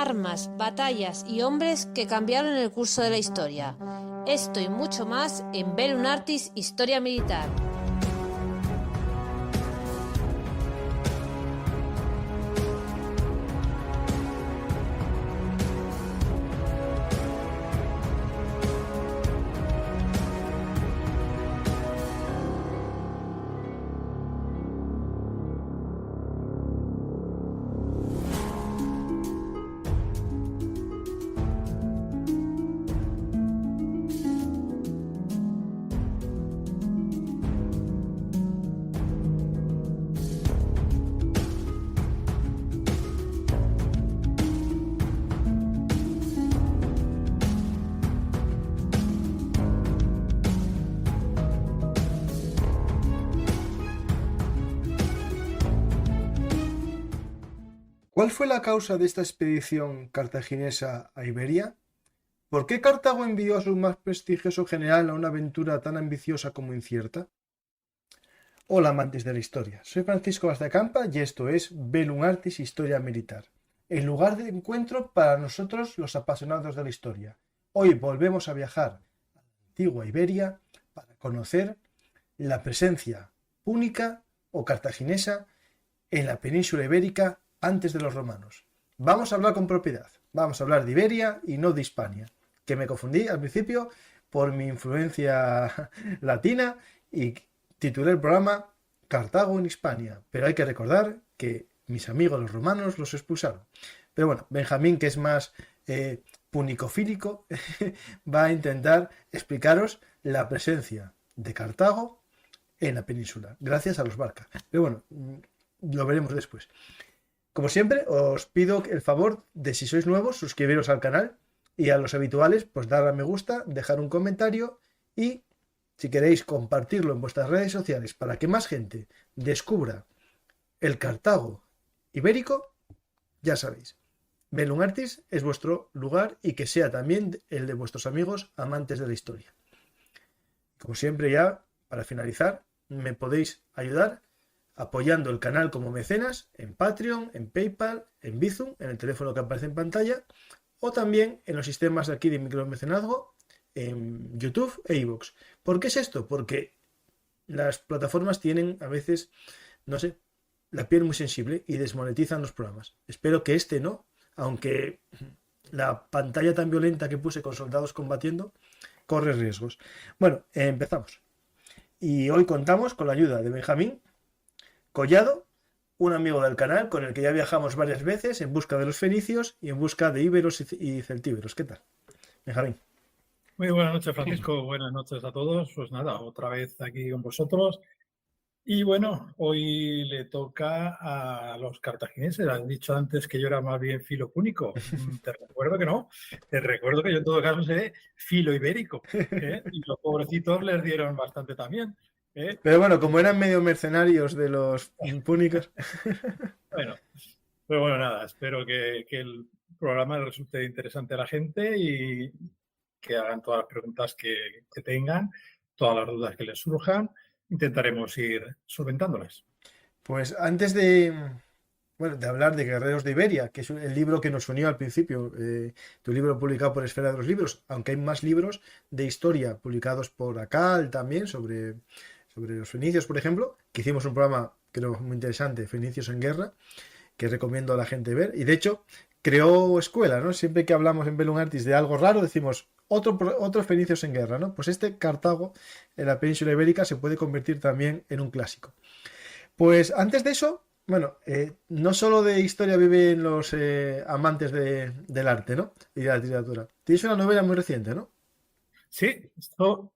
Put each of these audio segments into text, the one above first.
armas, batallas y hombres que cambiaron el curso de la historia. Esto y mucho más en Bellum Artis Historia Militar. ¿Cuál fue la causa de esta expedición cartaginesa a Iberia? ¿Por qué Cartago envió a su más prestigioso general a una aventura tan ambiciosa como incierta? Hola amantes de la historia, soy Francisco Bazacampa y esto es Bellum Artis Historia Militar, el lugar de encuentro para nosotros los apasionados de la historia. Hoy volvemos a viajar a la antigua Iberia para conocer la presencia púnica o cartaginesa en la península ibérica antes de los romanos. Vamos a hablar con propiedad, vamos a hablar de Iberia y no de Hispania, que me confundí al principio por mi influencia latina y titulé el programa Cartago en Hispania, pero hay que recordar que mis amigos los romanos los expulsaron. Pero bueno, Benjamín, que es más punicofílico, va a intentar explicaros la presencia de Cartago en la península, gracias a los Barca. Pero bueno, lo veremos después. Como siempre, os pido el favor de, si sois nuevos, suscribiros al canal y a los habituales, pues dar a me gusta, dejar un comentario y, si queréis, compartirlo en vuestras redes sociales para que más gente descubra el Cartago ibérico, ya sabéis. Bellum Artis es vuestro lugar y que sea también el de vuestros amigos amantes de la historia. Como siempre, ya, para finalizar, me podéis ayudar apoyando el canal como mecenas en Patreon, en PayPal, en Bizum, en el teléfono que aparece en pantalla, o también en los sistemas de aquí de micromecenazgo, en YouTube e iVoox. ¿Por qué es esto? Porque las plataformas tienen a veces, no sé, la piel muy sensible y desmonetizan los programas. Espero que este no, aunque la pantalla tan violenta que puse con soldados combatiendo corre riesgos. Bueno, empezamos. Y hoy contamos con la ayuda de Benjamín Collado, un amigo del canal con el que ya viajamos varias veces en busca de los fenicios y en busca de íberos y celtíberos. ¿Qué tal, Benjamín? Muy buenas noches, Francisco. Buenas noches a todos. Pues nada, otra vez aquí con vosotros. Y bueno, hoy le toca a los cartagineses. Has dicho antes que yo era más bien filo púnico. Te recuerdo que no. Te recuerdo que yo en todo caso seré filo ibérico. Y los pobrecitos les dieron bastante también. Pero bueno, como eran medio mercenarios de los púnicos. Bueno, pero bueno, nada, espero que el programa le resulte interesante a la gente y que hagan todas las preguntas que tengan, todas las dudas que les surjan. Intentaremos ir solventándolas. Pues antes de, bueno, de hablar de Guerreros de Iberia, que es el libro que nos unió al principio, tu libro publicado por Esfera de los Libros, aunque hay más libros de historia publicados por Acal también sobre los fenicios, por ejemplo, que hicimos un programa, creo, muy interesante, Fenicios en Guerra, que recomiendo a la gente ver. Y de hecho, creó escuela, ¿no? Siempre que hablamos en Bellum Artis de algo raro, decimos otros fenicios en guerra, ¿no? Pues este Cartago en la península ibérica se puede convertir también en un clásico. Pues antes de eso, bueno, no solo de historia viven los amantes del arte, ¿no? Y de la literatura. Tienes una novela muy reciente, ¿no? Sí, esto,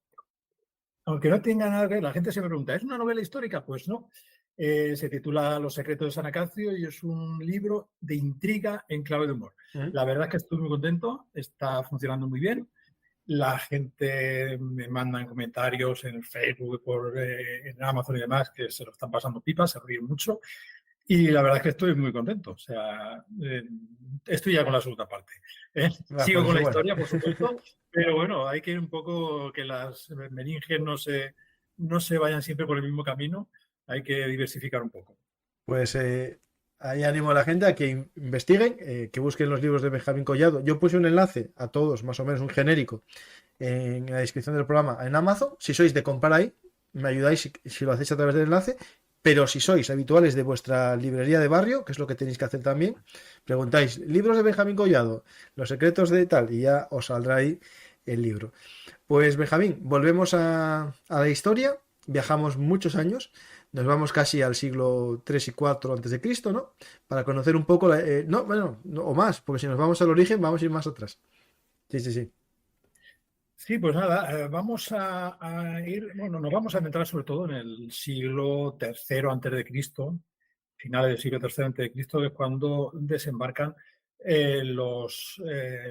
aunque no tenga nada que ver, la gente se me pregunta, ¿es una novela histórica? Pues no. Se titula Los secretos de San Acacio y es un libro de intriga en clave de humor. La verdad es que estoy muy contento, está funcionando muy bien. La gente me manda en comentarios en Facebook, en Amazon y demás, que se lo están pasando pipas, se ríen mucho. Y la verdad es que estoy muy contento. O sea, estoy ya con la segunda parte. Sigo Pues con la bueno. historia, por supuesto, pero bueno, hay que ir un poco que las meninges no se vayan siempre por el mismo camino. Hay que diversificar un poco. Pues ahí animo a la gente a que investiguen, que busquen los libros de Benjamín Collado. Yo puse un enlace a todos, más o menos un genérico, en la descripción del programa en Amazon. Si sois de comprar ahí, me ayudáis si lo hacéis a través del enlace. Pero si sois habituales de vuestra librería de barrio, que es lo que tenéis que hacer también, preguntáis, libros de Benjamín Collado, los secretos de tal, y ya os saldrá ahí el libro. Pues Benjamín, volvemos a la historia, viajamos muchos años, nos vamos casi al siglo 3 y 4 antes de Cristo, ¿no? Para conocer un poco, no, bueno, no, o más, porque si nos vamos al origen vamos a ir más atrás. Sí, sí, sí. Sí, pues nada, vamos a ir, bueno, nos vamos a centrar sobre todo en el siglo III antes de Cristo, finales del siglo III antes de Cristo, que es cuando desembarcan los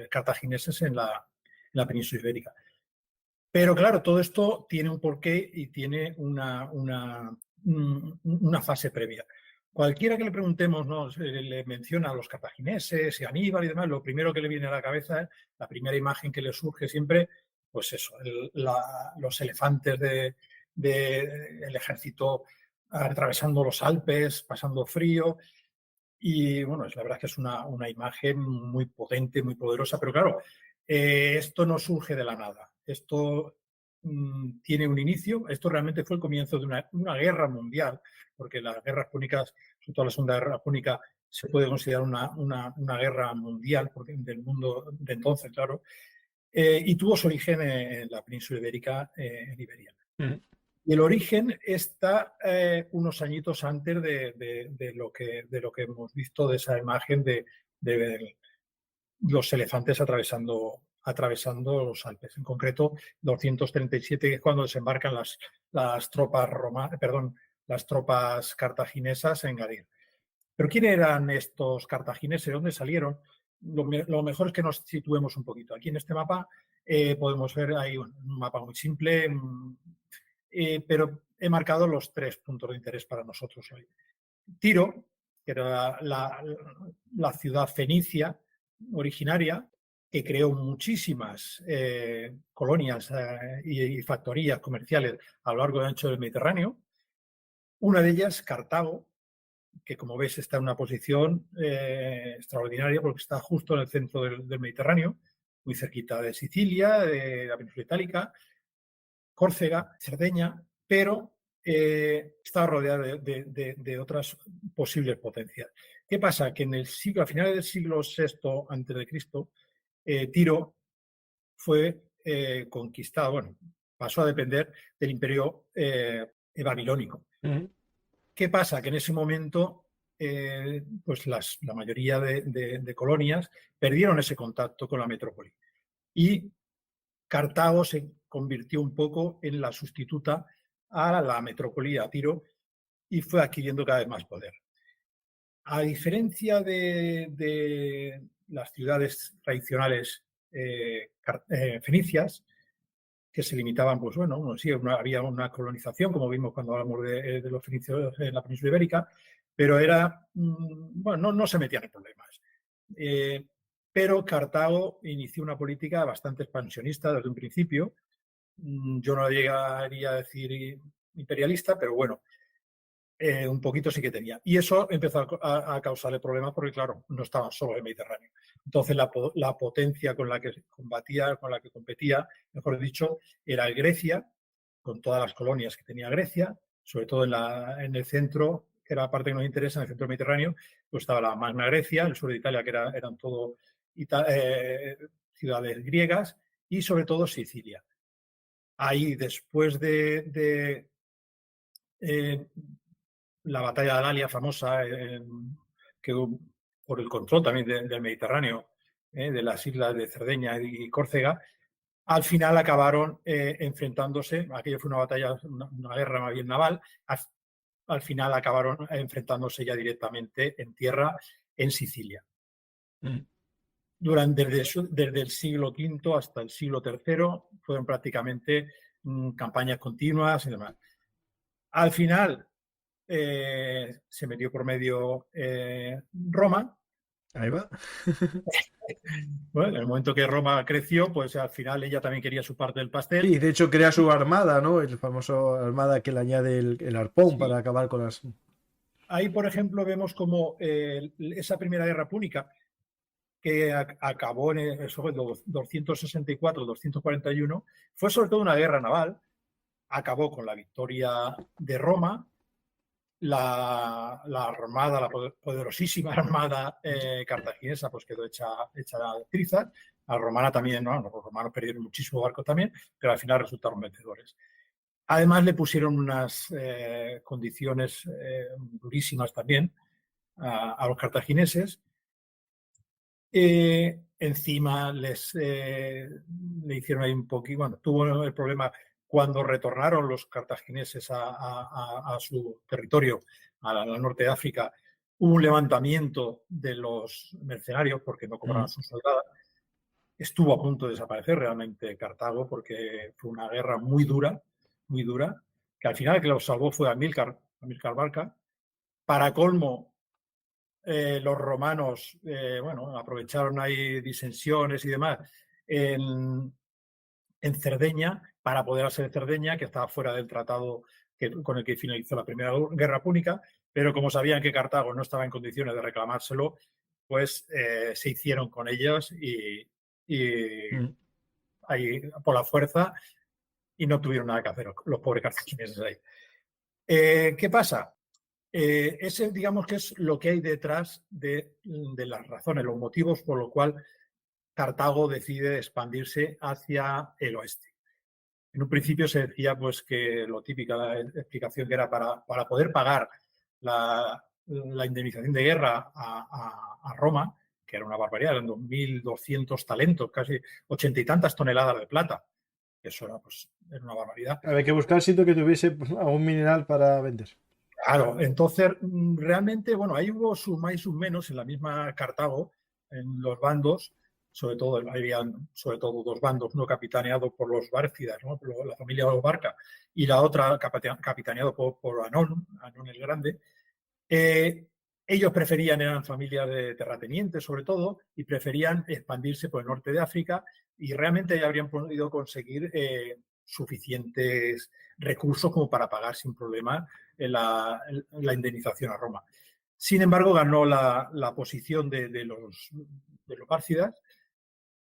cartagineses en la península ibérica. Pero claro, todo esto tiene un porqué y tiene una fase previa. Cualquiera que le preguntemos, ¿no? Le menciona a los cartagineses y Aníbal y demás, lo primero que le viene a la cabeza es la primera imagen que le surge siempre, pues eso, los elefantes del ejército atravesando los Alpes, pasando frío. Y bueno, la verdad es que es una imagen muy potente, muy poderosa, pero claro, esto no surge de la nada. Esto tiene un inicio. Esto realmente fue el comienzo de una guerra mundial, porque las guerras púnicas, sobre todo la Segunda Guerra Púnica, se puede considerar una guerra mundial del mundo de entonces, claro, y tuvo su origen en la península ibérica, en Iberia. Y el origen está unos añitos antes de lo que hemos visto de esa imagen de los elefantes atravesando los Alpes. En concreto, 237, que es cuando desembarcan las tropas cartaginesas en Gadir. Pero ¿quién eran estos cartagineses? ¿De dónde salieron? Lo mejor es que nos situemos un poquito. Aquí en este mapa podemos ver ahí un mapa muy simple, pero he marcado los 3 puntos de interés para nosotros hoy. Tiro, que era la ciudad fenicia originaria, que creó muchísimas colonias y factorías comerciales a lo largo y ancho del Mediterráneo. Una de ellas, Cartago, que como ves está en una posición extraordinaria porque está justo en el centro del Mediterráneo, muy cerquita de Sicilia, de la península itálica, Córcega, Cerdeña, pero estaba rodeada de otras posibles potencias. ¿Qué pasa? Que a finales del siglo VI a.C., Tiro fue conquistado, bueno, pasó a depender del imperio babilónico. ¿Qué pasa? Que en ese momento pues la mayoría de colonias perdieron ese contacto con la metrópoli. Y Cartago se convirtió un poco en la sustituta a la metrópoli, a Tiro, y fue adquiriendo cada vez más poder. A diferencia de las ciudades tradicionales fenicias, que se limitaban, pues bueno, sí, había una colonización, como vimos cuando hablamos de los fenicios en la península ibérica, pero bueno, no se metían en problemas. Pero Cartago inició una política bastante expansionista desde un principio. Yo no llegaría a decir imperialista, pero bueno, un poquito sí que tenía. Y eso empezó a causarle problemas porque, claro, no estaba solo en el Mediterráneo. Entonces, la potencia con la que combatía, con la que competía, mejor dicho, era Grecia, con todas las colonias que tenía Grecia, sobre todo en el centro, que era la parte que nos interesa, en el centro del Mediterráneo, pues estaba la Magna Grecia, el sur de Italia, que eran todo ciudades griegas, y sobre todo Sicilia. Ahí, después de la batalla de Alalia famosa, que por el control también del Mediterráneo, de las islas de Cerdeña y Córcega, al final acabaron enfrentándose, aquello fue una batalla, una guerra más bien naval, al final acabaron enfrentándose ya directamente en tierra en Sicilia. Desde el siglo V hasta el siglo III fueron prácticamente campañas continuas y demás. Al final se metió por medio Roma. Ahí va. Bueno, en el momento que Roma creció, pues al final ella también quería su parte del pastel. Sí, de hecho crea su armada, ¿no? El famoso armada que le añade el arpón, sí, para acabar con las... ahí, por ejemplo, vemos como esa primera guerra púnica, que acabó en el 264-241, fue sobre todo una guerra naval, acabó con la victoria de Roma, la armada, la poderosísima armada cartaginesa, pues quedó hecha trizas. La romana también, ¿no? Los romanos perdieron muchísimo barco también, pero al final resultaron vencedores. Además le pusieron unas condiciones durísimas también a los cartagineses. Encima le hicieron ahí un poquito, bueno, tuvo el problema cuando retornaron los cartagineses a su territorio, al norte de África. Hubo un levantamiento de los mercenarios porque no cobraban sus soldados. Estuvo a punto de desaparecer realmente Cartago porque fue una guerra muy dura, que al final el que lo salvó fue Amílcar Barca. Para colmo, los romanos, bueno, aprovecharon ahí disensiones y demás en Cerdeña para poder hacer Cerdeña, que estaba fuera del tratado con el que finalizó la Primera Guerra Púnica, pero como sabían que Cartago no estaba en condiciones de reclamárselo, pues se hicieron con ellos y ahí por la fuerza y no tuvieron nada que hacer los pobres cartagineses ahí. ¿Qué pasa? Ese, digamos, que es lo que hay detrás de las razones, los motivos por los cuales Cartago decide expandirse hacia el oeste. En un principio se decía pues que lo típica, la explicación que era para poder pagar la indemnización de guerra a Roma, que era una barbaridad, eran 2.200 talentos, casi 80 y tantas toneladas de plata. Eso era, pues, era una barbaridad. Había que buscar sitio que tuviese algún mineral para vender. Claro, entonces realmente, bueno, ahí hubo sus más y sus menos en la misma Cartago, en los bandos, sobre todo habían sobre todo dos bandos, uno capitaneado por los Bárcidas, ¿no? Por la familia de los Barca, y la otra capitaneado por Anón el Grande. Ellos preferían, eran familias de terratenientes sobre todo, y preferían expandirse por el norte de África y realmente ya habrían podido conseguir suficientes recursos como para pagar sin problema la indemnización a Roma. Sin embargo, ganó la posición de los Bárcidas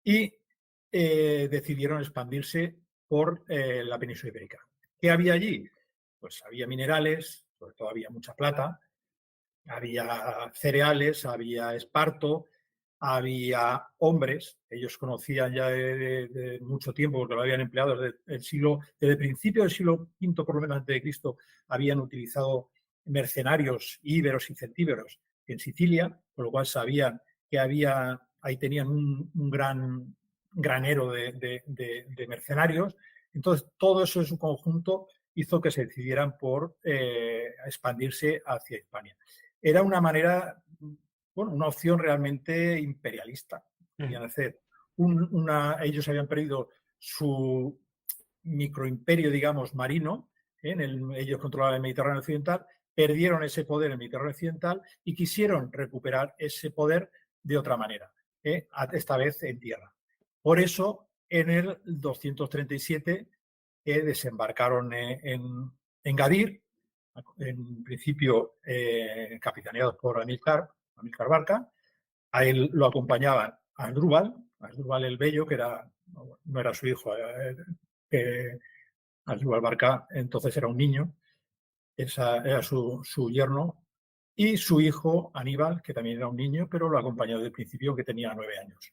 y decidieron expandirse por la península ibérica. ¿Qué había allí? Pues había minerales, sobre todo había mucha plata, había cereales, había esparto, había hombres, ellos conocían ya de mucho tiempo porque lo habían empleado desde el principio del siglo V, por lo menos antes de Cristo, habían utilizado mercenarios íberos y celtíberos en Sicilia, con lo cual sabían que ahí tenían un gran granero de mercenarios. Entonces, todo eso en su conjunto hizo que se decidieran por expandirse hacia Hispania. Era una manera, bueno, una opción realmente imperialista. Querían hacer ellos habían perdido su microimperio, digamos, marino, ellos controlaban el Mediterráneo occidental, perdieron ese poder en el Mediterráneo occidental y quisieron recuperar ese poder de otra manera, esta vez en tierra. Por eso, en el 237 desembarcaron en Gadir, en principio capitaneados por Amílcar Barca. A él lo acompañaban Asdrúbal el Bello, que no era su hijo, Asdrúbal Barca entonces era un niño, era su yerno, y su hijo Aníbal, que también era un niño, pero lo acompañó desde el principio, que tenía 9 años.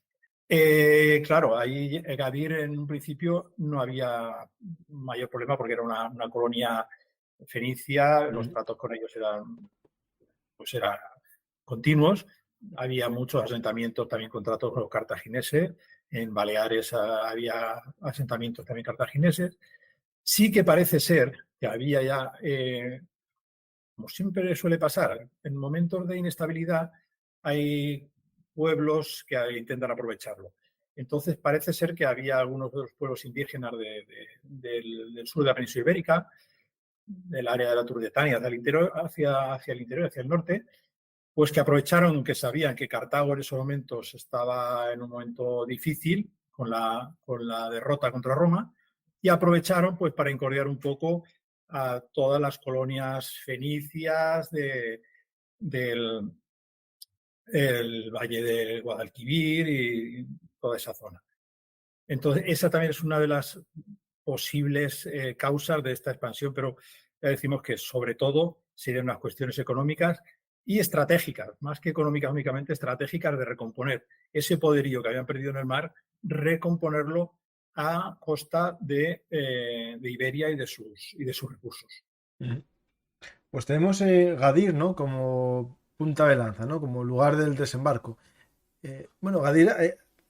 Claro, ahí Gadir en un principio no había mayor problema porque era una colonia fenicia, los tratos con ellos eran continuos, había muchos asentamientos, también contratos con los cartagineses, en Baleares había asentamientos también cartagineses. Sí que parece ser que había ya, como siempre suele pasar, en momentos de inestabilidad hay pueblos que intentan aprovecharlo. Entonces parece ser que había algunos de los pueblos indígenas del sur de la península ibérica, del área de la Turdetania, hacia el interior, hacia el norte, pues que aprovecharon que sabían que Cartago en esos momentos estaba en un momento difícil con la derrota contra Roma y aprovecharon pues para incordiar un poco a todas las colonias fenicias de del el Valle del Guadalquivir y toda esa zona. Entonces, esa también es una de las posibles causas de esta expansión, pero ya decimos que sobre todo serían unas cuestiones económicas y estratégicas, más que económicas únicamente, estratégicas de recomponer ese poderío que habían perdido en el mar, recomponerlo a costa de Iberia y de sus recursos. Pues tenemos Gadir, ¿no? Como punta de lanza, ¿no? Como lugar del desembarco. Bueno, Gadir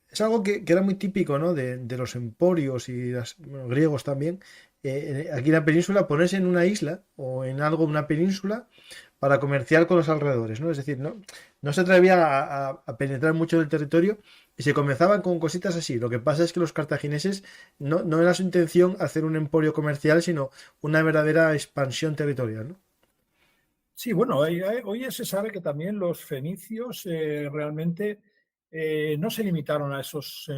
es algo que era muy típico, ¿no? De los emporios y bueno, griegos también. Aquí en la península, ponerse en una isla o en algo, una península, para comerciar con los alrededores, ¿no? Es decir, no se atrevía a penetrar mucho del territorio y se comenzaban con cositas así. Lo que pasa es que los cartagineses no era su intención hacer un emporio comercial, sino una verdadera expansión territorial, ¿no? Sí, bueno, hoy se sabe que también los fenicios realmente no se limitaron a esos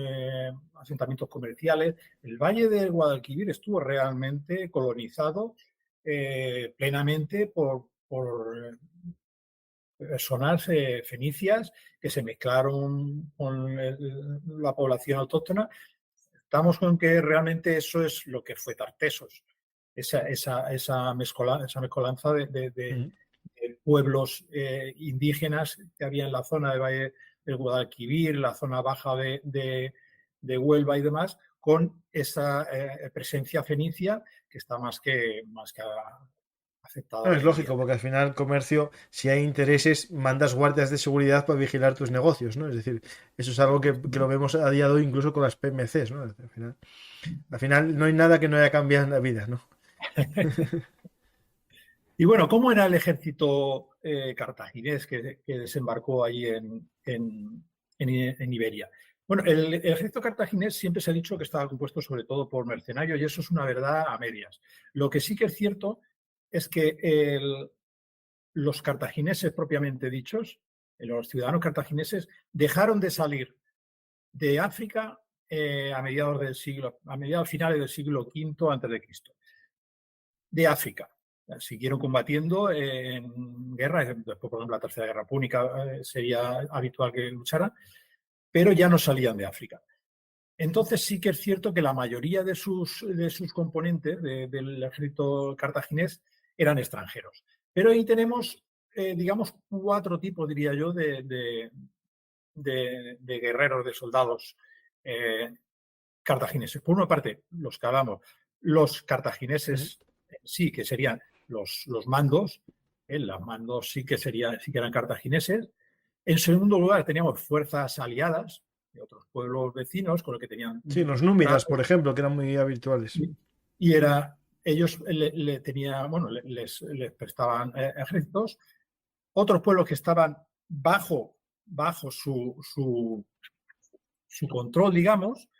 asentamientos comerciales. El Valle del Guadalquivir estuvo realmente colonizado plenamente por personas fenicias que se mezclaron con la población autóctona. Estamos con que realmente eso es lo que fue Tartesos, esa mezcolanza de Mm. pueblos indígenas que había en la zona de Valle del Guadalquivir, la zona baja de Huelva y demás, con esa presencia fenicia que está más que aceptada No, es hoy en día. lógico, porque al final comercio, si hay intereses, mandas guardias de seguridad para vigilar tus negocios, ¿no? Es decir, eso es algo que lo vemos a día de hoy incluso con las PMCs, ¿no? Al final no hay nada que no haya cambiado en la vida, ¿no? Y bueno, ¿cómo era el ejército cartaginés que desembarcó allí en Iberia? Bueno, el ejército cartaginés siempre se ha dicho que estaba compuesto sobre todo por mercenarios y eso es una verdad a medias. Lo que sí que es cierto es que los cartagineses propiamente dichos, los ciudadanos cartagineses, dejaron de salir de África a mediados finales del siglo V antes de Cristo. De África. Siguieron combatiendo en guerras, después, por ejemplo, la Tercera Guerra Púnica sería habitual que lucharan, pero ya no salían de África. Entonces sí que es cierto que la mayoría de sus componentes del ejército cartaginés eran extranjeros. Pero ahí tenemos, digamos, cuatro tipos, diría yo, de guerreros, de soldados cartagineses. Por una parte, los que hablamos, los cartagineses sí, que serían los mandos, los mandos sí que eran cartagineses. En segundo lugar, teníamos fuerzas aliadas de otros pueblos vecinos con los que tenían Sí, los númidas, tratos por ejemplo, que eran muy habituales. y ellos les prestaban ejércitos. Otros pueblos que estaban bajo su control, digamos,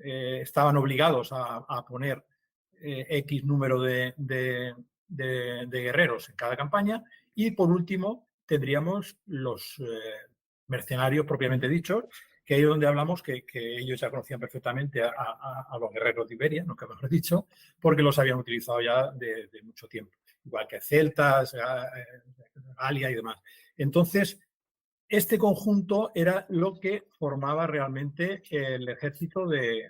estaban obligados a poner X número de guerreros en cada campaña. Y por último, tendríamos los mercenarios propiamente dichos, que ahí es donde hablamos que ellos ya conocían perfectamente a los guerreros de Iberia, nunca mejor dicho, porque los habían utilizado ya de mucho tiempo, igual que celtas, Galia y demás. Entonces, este conjunto era lo que formaba realmente el ejército de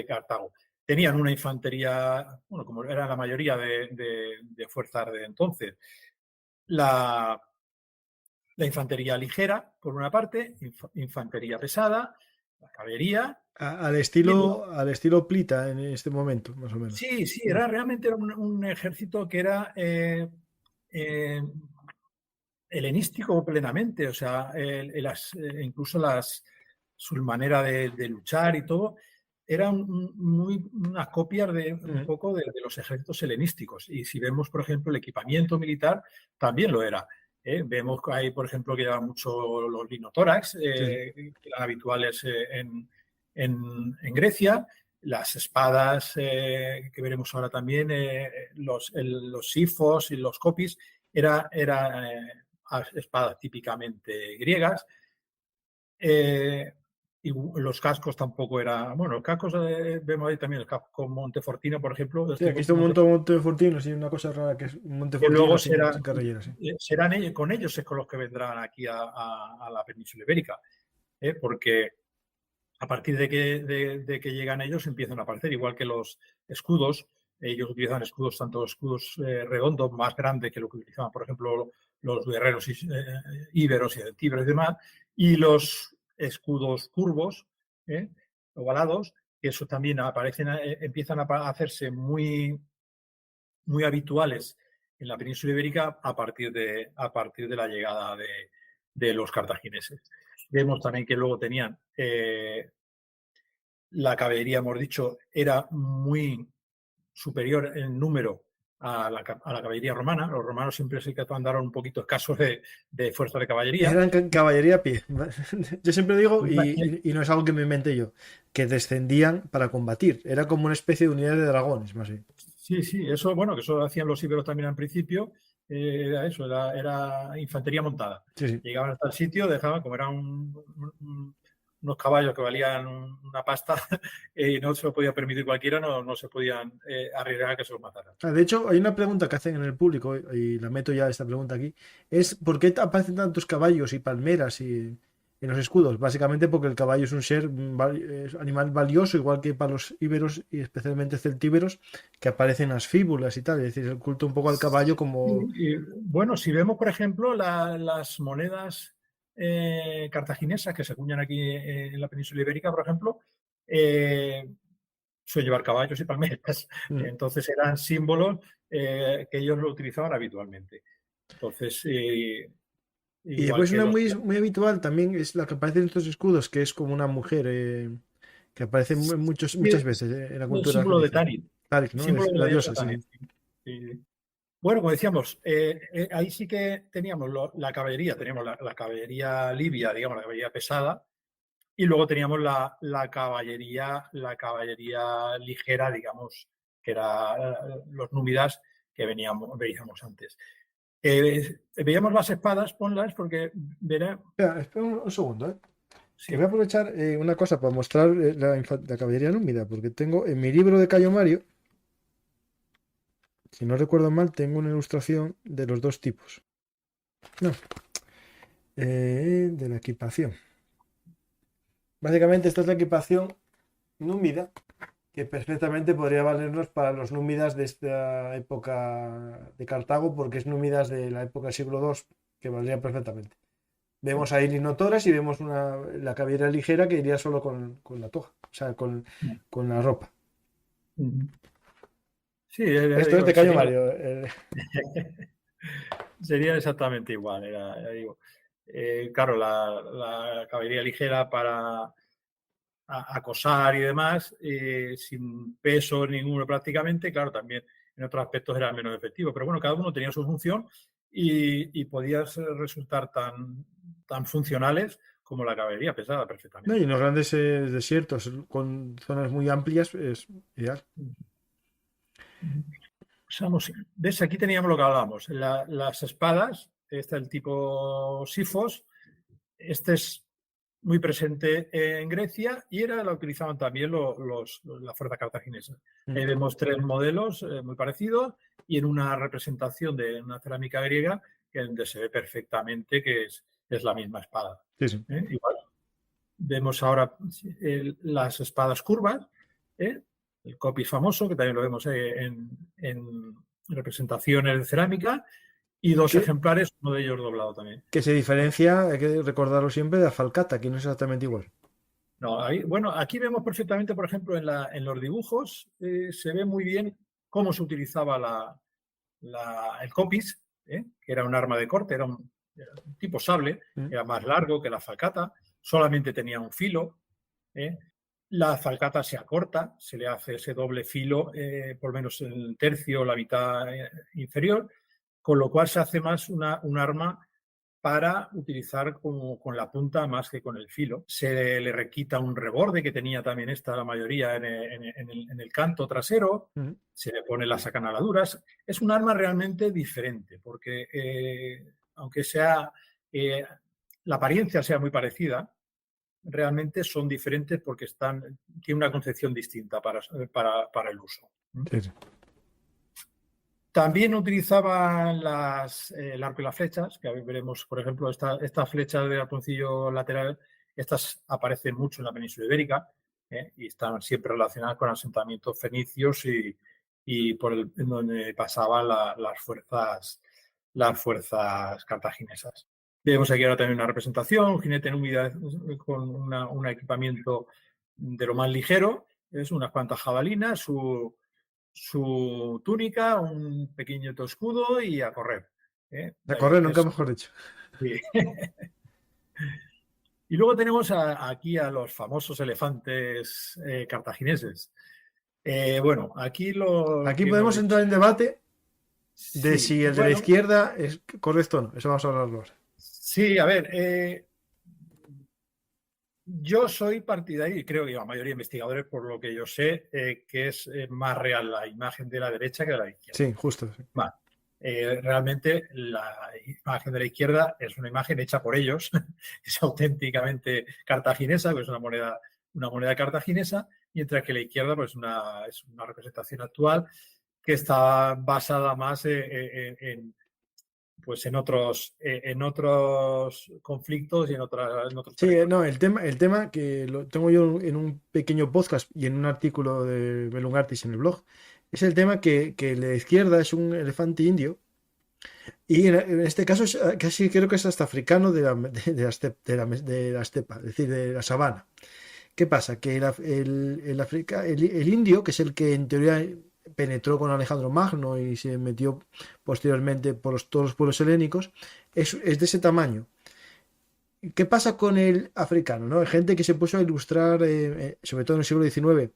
Cartago. Tenían una infantería, bueno, como era la mayoría de fuerzas de entonces, la infantería ligera, por una parte, infantería pesada, la caballería. Al estilo Plita en este momento, más o menos. Sí, realmente era un ejército que era helenístico plenamente, o sea, incluso su manera de luchar y todo, eran unas copias un poco de los ejércitos helenísticos. Y si vemos, por ejemplo, el equipamiento militar, también lo era. Vemos que hay, por ejemplo, que llevan mucho los linotórax, que eran habituales en Grecia, las espadas que veremos ahora también, los sifos y los copis, era espadas típicamente griegas. y los cascos tampoco eran. Bueno, los cascos vemos ahí también el casco Montefortino, por ejemplo. Sí, aquí está un Montefortino, sí, una cosa rara que es un Que Montefortino luego sin carrillera, sí. serán ellos, con ellos es con los que vendrán aquí a la península ibérica, porque a partir de que llegan ellos empiezan a aparecer, igual que los escudos. Ellos utilizan escudos, tanto escudos redondos, más grandes que lo que utilizaban, por ejemplo, los guerreros íberos y celtíberos y demás, y los escudos curvos, ovalados, que eso también aparecen, empiezan a hacerse muy, muy habituales en la península ibérica a partir de la llegada de los cartagineses. Vemos también que luego tenían la caballería, hemos dicho, era muy superior en número a la caballería romana. Los romanos siempre se andaron un poquito escasos de fuerza de caballería. Eran caballería a pie. Yo siempre digo, y no es algo que me inventé yo, que descendían para combatir. Era como una especie de unidad de dragones, más bien. Sí, sí, eso, bueno, que eso hacían los íberos también al principio. Era eso, era infantería montada. Sí, sí. Llegaban hasta el sitio, dejaban, como eran unos caballos que valían una pasta y no se lo podía permitir cualquiera, no se podían arriesgar a que se los mataran. De hecho, hay una pregunta que hacen en el público, y la meto ya esta pregunta aquí, es ¿por qué aparecen tantos caballos y palmeras en los escudos? Básicamente porque el caballo es un animal valioso, igual que para los íberos y especialmente celtíberos, que aparecen las fíbulas y tal, es decir, el culto un poco al caballo como... Y, bueno, si vemos, por ejemplo, las monedas cartaginesas que se acuñan aquí en la península ibérica, por ejemplo, suelen llevar caballos y palmeras. Entonces eran símbolos que ellos lo utilizaban habitualmente. Entonces, y después una muy, muy habitual también es la que aparece en estos escudos, que es como una mujer que aparece muchas veces en la cultura. El símbolo de Tanit. Tarik, ¿no? Símbolo Es de la diosa, Tanit. sí. Sí. Bueno, como decíamos, ahí sí que teníamos la caballería, teníamos la caballería libia, digamos, la caballería pesada, y luego teníamos la caballería ligera, digamos, que era los númidas que veíamos antes. Veíamos las espadas, ponlas, porque verá. Espera un segundo, ¿eh? Sí. Que voy a aprovechar una cosa para mostrar la caballería númida, porque tengo en mi libro de Cayo Mario, si no recuerdo mal, tengo una ilustración de los dos tipos. No. De la equipación. Básicamente esta es la equipación númida, que perfectamente podría valernos para los númidas de esta época de Cartago, porque es númidas de la época del siglo II, que valdría perfectamente. Vemos ahí linotoras y vemos la caballería ligera que iría solo con la toga, o sea, con la ropa. Sí, esto es de Cayo Mario. Sería exactamente igual. Digo, claro, la caballería ligera para acosar y demás, sin peso ninguno prácticamente, claro, también en otros aspectos era menos efectivo. Pero bueno, cada uno tenía su función y podía resultar tan funcionales como la caballería pesada perfectamente. No, y en los grandes desiertos con zonas muy amplias es ideal. ¿Ves? Aquí teníamos lo que hablábamos, las espadas, este es el tipo sifos, este es muy presente en Grecia y la utilizaban también la fuerza cartaginesa. Vemos tres modelos muy parecidos y en una representación de una cerámica griega donde se ve perfectamente que es la misma espada. Sí, sí. Igual. Vemos ahora las espadas curvas, el copis famoso, que también lo vemos en representaciones de cerámica, y dos ejemplares, uno de ellos doblado también. Que se diferencia, hay que recordarlo siempre, de la falcata, que no es exactamente igual. No, bueno, aquí vemos perfectamente, por ejemplo, en los dibujos, se ve muy bien cómo se utilizaba el copis, que era un arma de corte, era un tipo sable, era más largo que la falcata, solamente tenía un filo. La falcata se acorta, se le hace ese doble filo, por lo menos el tercio o la mitad inferior, con lo cual se hace más un arma para utilizar con la punta más que con el filo. Se le requita un reborde que tenía también la mayoría en el canto trasero, se le pone las acanaladuras. Es un arma realmente diferente, porque aunque la apariencia sea muy parecida, realmente son diferentes porque tienen una concepción distinta para el uso. Sí, sí. También utilizaban el arco y las flechas, que veremos, por ejemplo, estas flechas de arponcillo lateral, estas aparecen mucho en la península ibérica, y están siempre relacionadas con asentamientos fenicios y en donde pasaban las fuerzas cartaginesas. Vemos aquí ahora también una representación, un jinete en unidad con un equipamiento de lo más ligero, es unas cuantas jabalinas, su túnica, un pequeño escudo y a correr. A correr, nunca mejor dicho. Sí. Y luego tenemos aquí a los famosos elefantes cartagineses. Bueno, aquí podemos entrar en debate de si el de la izquierda es correcto o no. Eso vamos a hablarlo ahora. Sí, a ver, yo soy partidario, y creo que la mayoría de investigadores, por lo que yo sé, que es más real la imagen de la derecha que de la izquierda. Sí, justo. Sí. Vale. Realmente la imagen de la izquierda es una imagen hecha por ellos, es auténticamente cartaginesa, pues es una moneda cartaginesa, mientras que la izquierda pues, es una representación actual que está basada más en otros conflictos y en otros sí, no, el tema que lo tengo yo en un pequeño podcast y en un artículo de Belungartis en el blog, es el tema que la izquierda es un elefante indio y en este caso casi creo que es hasta africano de la estepa, es decir, de la sabana. ¿Qué pasa? Que el indio, que es el que en teoría penetró con Alejandro Magno y se metió posteriormente por todos los pueblos helénicos, es de ese tamaño. ¿Qué pasa con el africano? ¿No? Hay gente que se puso a ilustrar, sobre todo en el siglo XIX,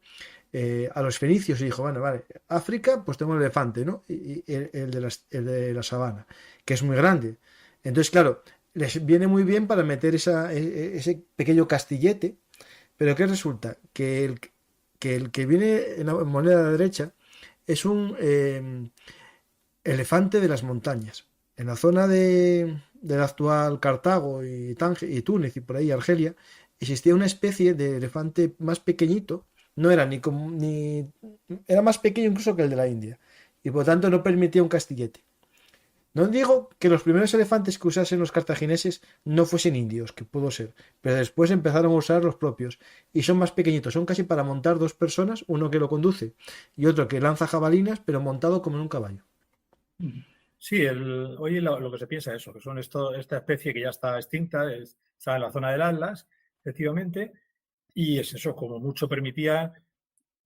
a los fenicios y dijo, bueno, vale, África, pues tengo el elefante, ¿no? Y el de la sabana, que es muy grande. Entonces, claro, les viene muy bien para meter ese pequeño castillete, pero ¿qué resulta? Que el que viene en la moneda de la derecha es un elefante de las montañas. En la zona de la actual Cartago y Túnez y por ahí Argelia, existía una especie de elefante más pequeñito, no era era más pequeño incluso que el de la India, y por tanto no permitía un castillete. No digo que los primeros elefantes que usasen los cartagineses no fuesen indios, que pudo ser, pero después empezaron a usar los propios, y son más pequeñitos, son casi para montar dos personas, uno que lo conduce y otro que lanza jabalinas, pero montado como en un caballo. Sí, hoy lo que se piensa es eso, que son esta especie que ya está extinta, está en la zona del Atlas, efectivamente, y es eso, como mucho permitía,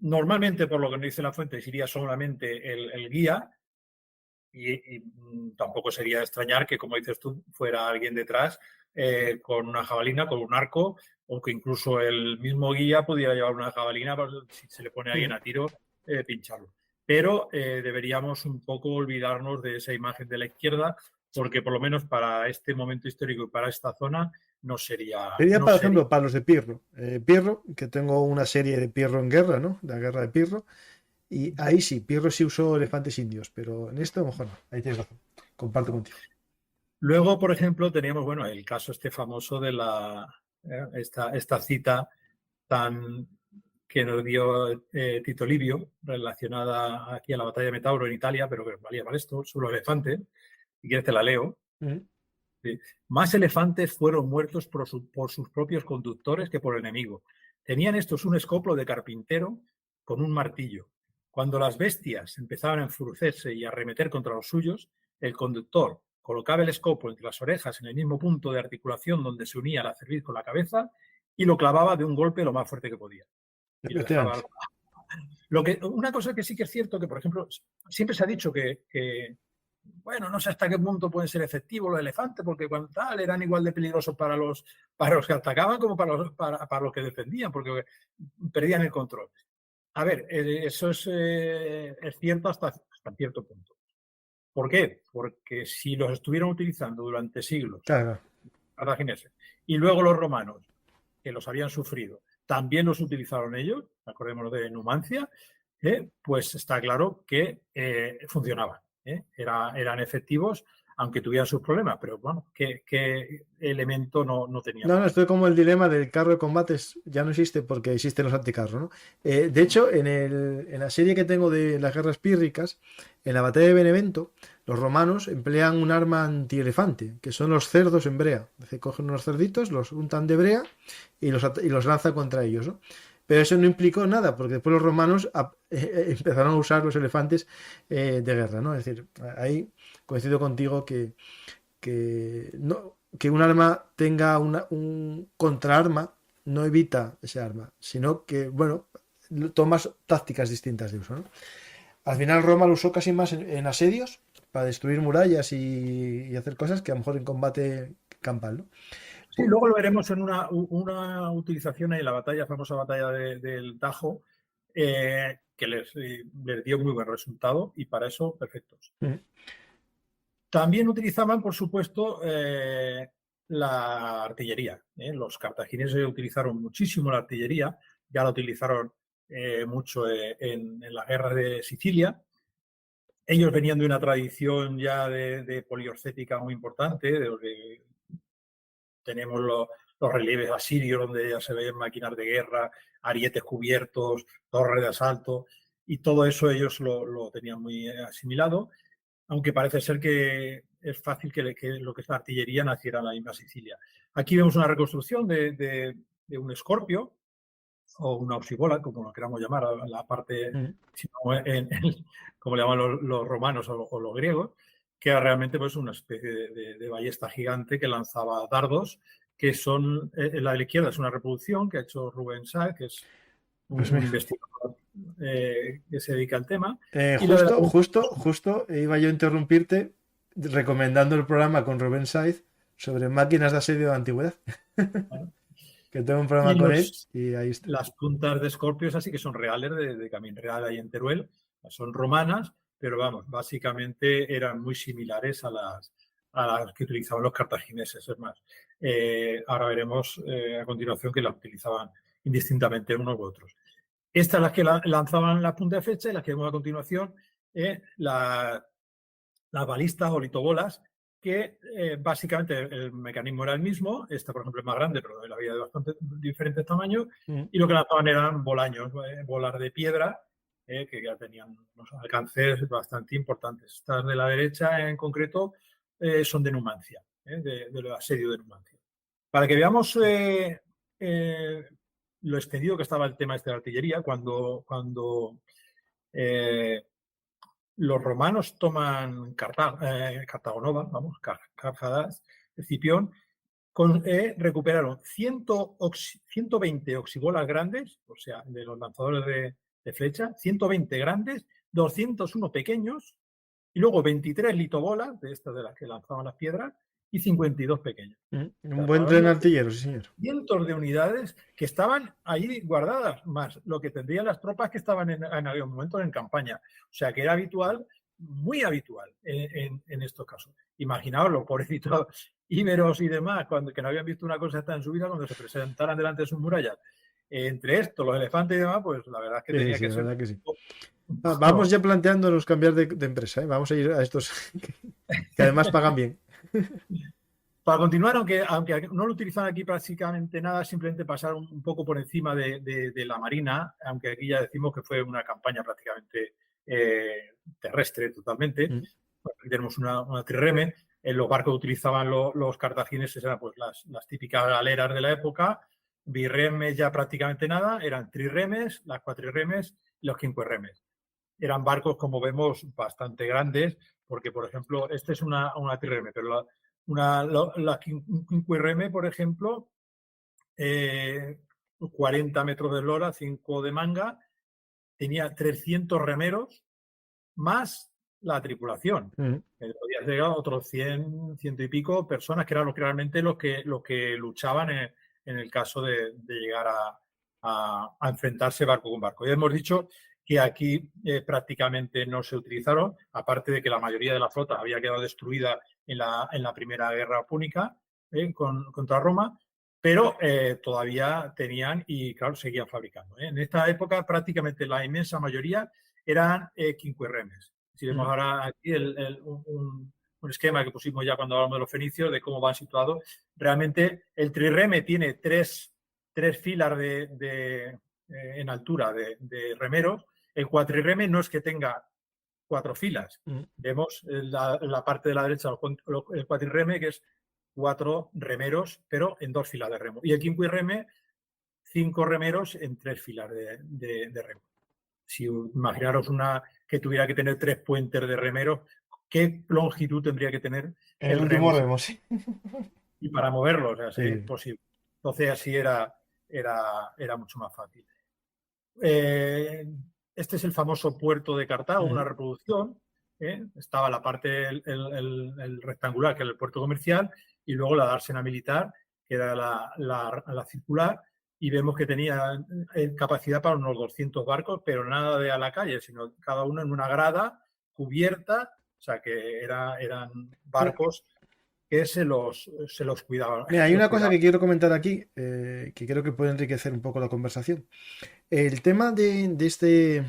normalmente por lo que nos dice la fuente, sería solamente el guía, y tampoco sería extrañar que, como dices tú, fuera alguien detrás con una jabalina, con un arco, o que incluso el mismo guía pudiera llevar una jabalina, si se le pone a alguien a tiro, pincharlo. Pero deberíamos un poco olvidarnos de esa imagen de la izquierda, porque por lo menos para este momento histórico y para esta zona no sería... Sería, por ejemplo, para los de Pirro. Pirro, que tengo una serie de Pirro en guerra, ¿no? La guerra de Pirro. Y ahí sí, Pirro sí usó elefantes indios, pero en esto a lo mejor no. Ahí tienes razón. Comparto contigo. Luego, por ejemplo, teníamos, bueno, el caso famoso de esta cita que nos dio Tito Livio, relacionada aquí a la batalla de Metauro en Italia, pero que valía para esto, sobre los elefantes. Si quieres te la leo. Sí. Más elefantes fueron muertos por sus propios conductores que por el enemigo. Tenían estos un escoplo de carpintero con un martillo. Cuando las bestias empezaban a enfurecerse y a arremeter contra los suyos, el conductor colocaba el escoplo entre las orejas en el mismo punto de articulación donde se unía la cerviz con la cabeza y lo clavaba de un golpe lo más fuerte que podía. Una cosa que sí que es cierto, que por ejemplo, siempre se ha dicho que bueno, no sé hasta qué punto pueden ser efectivos los elefantes, porque cuando tal eran igual de peligrosos para los que atacaban como para los que defendían, porque perdían el control. A ver, eso es cierto hasta cierto punto. ¿Por qué? Porque si los estuvieron utilizando durante siglos, claro, cartagineses, y luego los romanos, que los habían sufrido, también los utilizaron ellos, acordémonos de Numancia, pues está claro que funcionaban. Eran efectivos aunque tuvieran sus problemas, pero bueno, ¿qué elemento no tenía? No, esto es como el dilema del carro de combates, ya no existe porque existen los anticarros, ¿no? De hecho, en la serie que tengo de las guerras pírricas, en la batalla de Benevento, los romanos emplean un arma antielefante, que son los cerdos en brea. Es decir, cogen unos cerditos, los untan de brea y los lanzan contra ellos, ¿no? Pero eso no implicó nada, porque después los romanos empezaron a usar los elefantes de guerra, ¿no? Es decir, ahí coincido contigo que un arma tenga un contraarma no evita ese arma, sino que, bueno, tomas tácticas distintas de uso, ¿no? Al final Roma lo usó casi más en asedios, para destruir murallas y hacer cosas que a lo mejor en combate campal, ¿no? Sí, luego lo veremos en una utilización en la famosa batalla del Tajo, que les dio muy buen resultado y para eso perfectos. También utilizaban, por supuesto, la artillería. Los cartagineses utilizaron muchísimo la artillería, ya la utilizaron mucho en la guerra de Sicilia. Ellos venían de una tradición ya de poliorcética muy importante, tenemos los relieves asirios donde ya se ven máquinas de guerra, arietes cubiertos, torres de asalto, y todo eso ellos lo tenían muy asimilado, aunque parece ser que es fácil que lo que es la artillería naciera en la misma Sicilia. Aquí vemos una reconstrucción de un escorpio o una oxibola, como lo queramos llamar, la parte, como le llaman los romanos o los griegos, que era realmente pues, una especie de ballesta gigante que lanzaba dardos, que son, la de la izquierda es una reproducción que ha hecho Rubén Sáez, que es un investigador que se dedica al tema. Justo iba yo a interrumpirte recomendando el programa con Rubén Sáez sobre máquinas de asedio de la antigüedad. Bueno. Que tengo un programa con él y ahí está. Las puntas de escorpios así que son reales de Camín Real ahí en Teruel, son romanas, pero vamos, básicamente eran muy similares a las que utilizaban los cartagineses. Es más, ahora veremos a continuación que las utilizaban indistintamente unos u otros. Estas las que lanzaban la punta de flecha y las que vemos a continuación, las balistas o litobolas, que básicamente el mecanismo era el mismo. Esta, por ejemplo, es más grande, pero la había de bastante diferentes tamaños, y lo que lanzaban eran bolaños, bolas de piedra, que ya tenían unos alcances bastante importantes. Estas de la derecha, en concreto, son de Numancia, del asedio de Numancia. Para que veamos lo extendido que estaba el tema de la artillería, cuando los romanos toman Cartago Nova, Carjadas, Escipión, recuperaron 120 oxibolas grandes, o sea, de los lanzadores de flecha, 120 grandes, 201 pequeños, y luego 23 litobolas, de estas de las que lanzaban las piedras, y 52 pequeños. Un buen tren artillero, sí, señor. Cientos de unidades que estaban ahí guardadas, más lo que tendrían las tropas que estaban en aquel momento en campaña. O sea, que era habitual, muy habitual en estos casos. Imaginaos los pobrecitos íberos y demás, que no habían visto una cosa esta en su vida, cuando se presentaran delante de sus murallas. Entre esto, los elefantes y demás, pues la verdad es que tenía que ser... Que sí. Vamos ya planteándonos cambiar de empresa, ¿eh? Vamos a ir a estos que además pagan bien. Para continuar, aunque no lo utilizan aquí prácticamente nada, simplemente pasar un poco por encima de la Marina, aunque aquí ya decimos que fue una campaña prácticamente terrestre totalmente. Pues aquí tenemos una trireme. En los barcos que utilizaban los cartagineses eran pues las típicas galeras de la época. Birremes ya prácticamente nada, eran trirremes, las cuatrirremes y los quinquerremes. Eran barcos, como vemos, bastante grandes, porque, por ejemplo, este es una trireme, pero la quinquerreme, por ejemplo, 40 metros de eslora, 5 de manga, tenía 300 remeros, más la tripulación. Podía llegar a otros 100 y pico personas, que eran realmente los que luchaban en el caso de llegar a enfrentarse barco con barco. Ya hemos dicho que aquí prácticamente no se utilizaron, aparte de que la mayoría de la flota había quedado destruida en la Primera Guerra Púnica contra Roma, pero todavía tenían y, claro, seguían fabricando. En esta época prácticamente la inmensa mayoría eran quinquerremes. Si vemos ahora aquí un esquema que pusimos ya cuando hablamos de los fenicios, de cómo van situados. Realmente el trireme tiene tres filas en altura de remeros. El cuatrirreme no es que tenga 4 filas. Vemos la parte de la derecha el cuatrirreme, que es 4 remeros, pero en 2 filas de remo. Y el quinquirreme, 5 remeros en 3 filas de remo. Si imaginaros una que tuviera que tener 3 puentes de remeros, ¿qué longitud tendría que tener el último remo? Sí. Y para moverlo, o sea, sería Sí. imposible. Entonces así era mucho más fácil. Este es el famoso puerto de Cartago, una reproducción. Estaba la parte, el rectangular, que era el puerto comercial, y luego la dársena militar, que era la circular, y vemos que tenía capacidad para unos 200 barcos, pero nada de a la calle, sino cada uno en una grada cubierta, o sea que eran barcos que se los cuidaban. Mira, hay una cosa que quiero comentar aquí, que creo que puede enriquecer un poco la conversación. El tema de este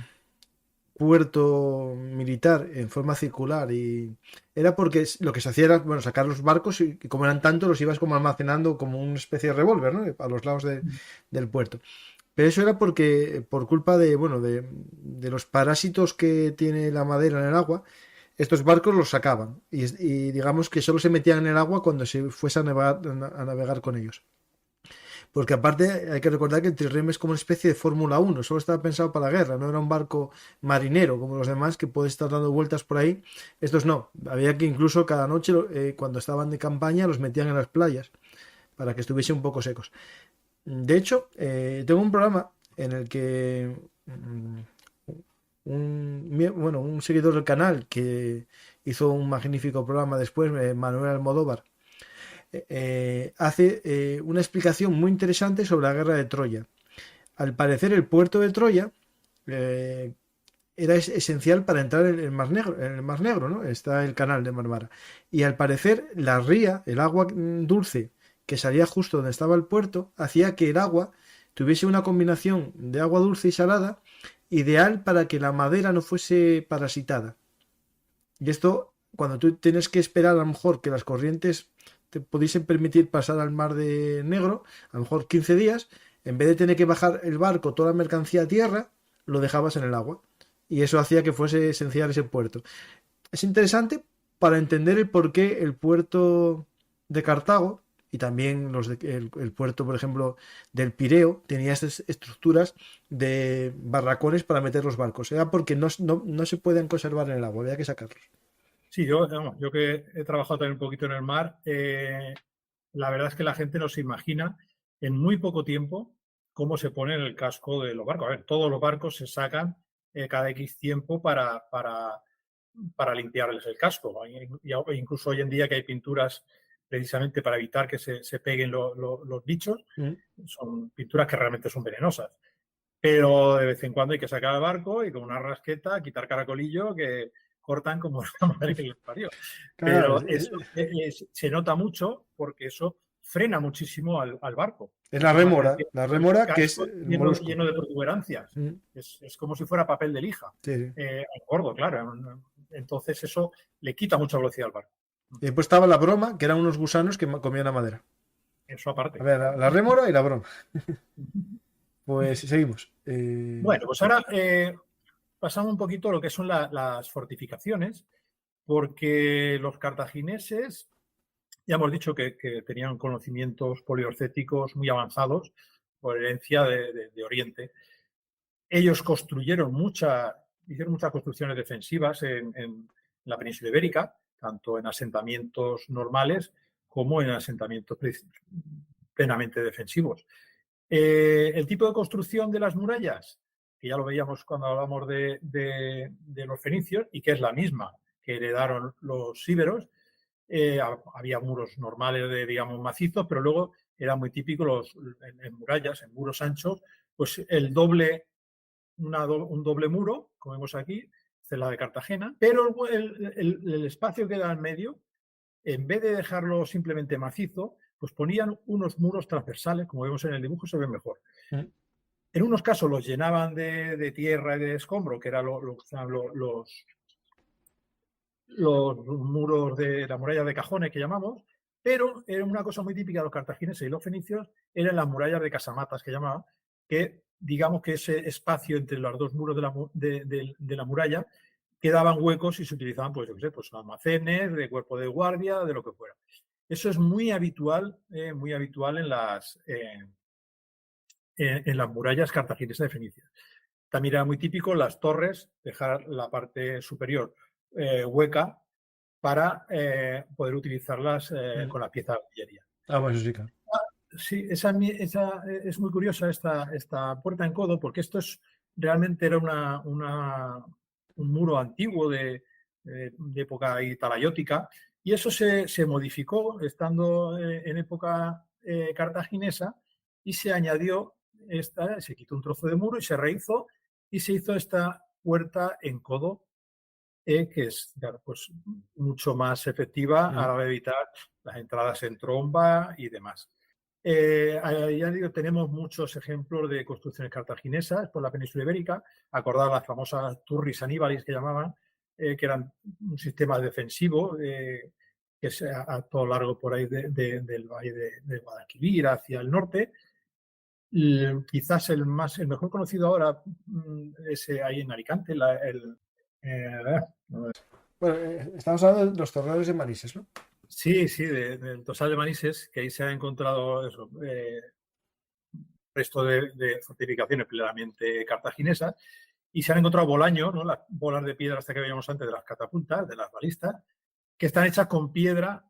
puerto militar en forma circular y era porque lo que se hacía era, bueno, sacar los barcos y como eran tantos los ibas como almacenando como una especie de revólver, ¿no? A los lados del puerto. Pero eso era porque por culpa de, bueno, de los parásitos que tiene la madera en el agua, estos barcos los sacaban y digamos que solo se metían en el agua cuando se fuese a navegar con ellos. Porque aparte hay que recordar que el trirreme es como una especie de Fórmula 1, solo estaba pensado para la guerra, no era un barco marinero como los demás que puede estar dando vueltas por ahí. Estos no, había que incluso cada noche cuando estaban de campaña los metían en las playas para que estuviesen un poco secos. De hecho, tengo un programa en el que un seguidor del canal que hizo un magnífico programa después, Manuel Almodóvar, hace una explicación muy interesante sobre la guerra de Troya. Al parecer el puerto de Troya era esencial para entrar en el Mar Negro, ¿no? Está el canal de Marmara. Y al parecer la ría, el agua dulce que salía justo donde estaba el puerto, hacía que el agua tuviese una combinación de agua dulce y salada ideal para que la madera no fuese parasitada. Y esto, cuando tú tienes que esperar a lo mejor que las corrientes te pudiesen permitir pasar al Mar de Negro, a lo mejor 15 días, en vez de tener que bajar el barco, toda la mercancía a tierra, lo dejabas en el agua. Y eso hacía que fuese esencial ese puerto. Es interesante para entender el por qué el puerto de Cartago y también el puerto, por ejemplo, del Pireo, tenía estas estructuras de barracones para meter los barcos. Era porque no se pueden conservar en el agua, había que sacarlos. Sí, yo que he trabajado también un poquito en el mar, la verdad es que la gente no se imagina en muy poco tiempo cómo se pone en el casco de los barcos. A ver, todos los barcos se sacan cada X tiempo para limpiarles el casco. Incluso hoy en día que hay pinturas precisamente para evitar que se peguen los bichos, son pinturas que realmente son venenosas. Pero de vez en cuando hay que sacar el barco y con una rasqueta quitar caracolillo que cortan como la madre que les parió. Claro, pero eso se nota mucho porque eso frena muchísimo al barco. Es la rémora que es lleno de protuberancias. Es como si fuera papel de lija. Sí. Gordo, claro. Entonces eso le quita mucha velocidad al barco. Y después estaba la broma, que eran unos gusanos que comían la madera. Eso aparte. A ver, la rémora y la broma. Pues seguimos. Bueno, pues ahora pasamos un poquito a lo que son las fortificaciones, porque los cartagineses, ya hemos dicho que tenían conocimientos poliorcéticos muy avanzados por herencia de Oriente. Ellos hicieron muchas construcciones defensivas en la península ibérica, tanto en asentamientos normales como en asentamientos plenamente defensivos. El tipo de construcción de las murallas, que ya lo veíamos cuando hablamos de los fenicios, y que es la misma que heredaron los íberos. Había muros normales digamos, macizos, pero luego era muy típico en murallas, en muros anchos, pues un doble muro, como vemos aquí, esta es la de Cartagena, pero el espacio que da en medio, en vez de dejarlo simplemente macizo, pues ponían unos muros transversales, como vemos en el dibujo, se ven mejor. En unos casos los llenaban de tierra y de escombro, que eran los los muros de la muralla de cajones que llamamos, pero era una cosa muy típica de los cartagineses y los fenicios, eran las murallas de casamatas que llamaban, que digamos que ese espacio entre los dos muros de la muralla quedaban huecos y se utilizaban, pues, yo qué sé, pues almacenes, de cuerpo de guardia, de lo que fuera. Eso es muy habitual en las murallas cartaginesas de Fenicia. También era muy típico las torres, dejar la parte superior hueca para poder utilizarlas con las piezas de artillería. Ah, bueno, eso sí, claro. Sí, esa es muy curiosa esta puerta en codo, porque esto realmente era un muro antiguo de época talayótica, y eso se modificó estando en época cartaginesa y se añadió, se quitó un trozo de muro y se rehizo y se hizo esta puerta en codo, que es, claro, pues, mucho más efectiva a la hora de evitar las entradas en tromba y demás. Ya digo, tenemos muchos ejemplos de construcciones cartaginesas por la península ibérica. Acordad las famosas turris aníbalis que llamaban, que eran un sistema defensivo que es a todo largo por ahí del valle de Guadalquivir hacia el norte. Quizás el mejor conocido ahora es ahí en Alicante, Bueno, estamos hablando de los torreones de Manises, ¿no? sí, del Tosal de Manises, que ahí se ha encontrado eso, resto de fortificaciones plenamente cartaginesas, y se han encontrado bolaños, ¿no? Las bolas de piedra hasta que veíamos antes de las catapultas, de las balistas, que están hechas con piedra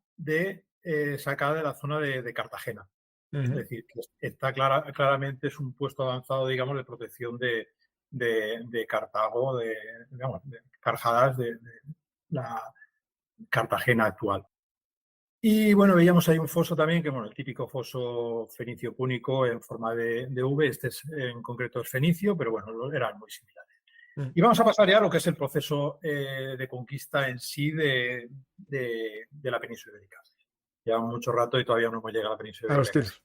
sacada de la zona de Cartagena. Es decir, que está claramente es un puesto avanzado, digamos, de protección de Cartago, digamos, de Carjadas de la Cartagena actual. Y bueno, veíamos ahí un foso también, que bueno, el típico foso fenicio púnico en forma de V, en concreto es fenicio, pero bueno, eran muy similares. Y vamos a pasar ya a lo que es el proceso de conquista en sí de la península ibérica. Lleva mucho rato y todavía no hemos llegado a la península A los ibérica. tiros.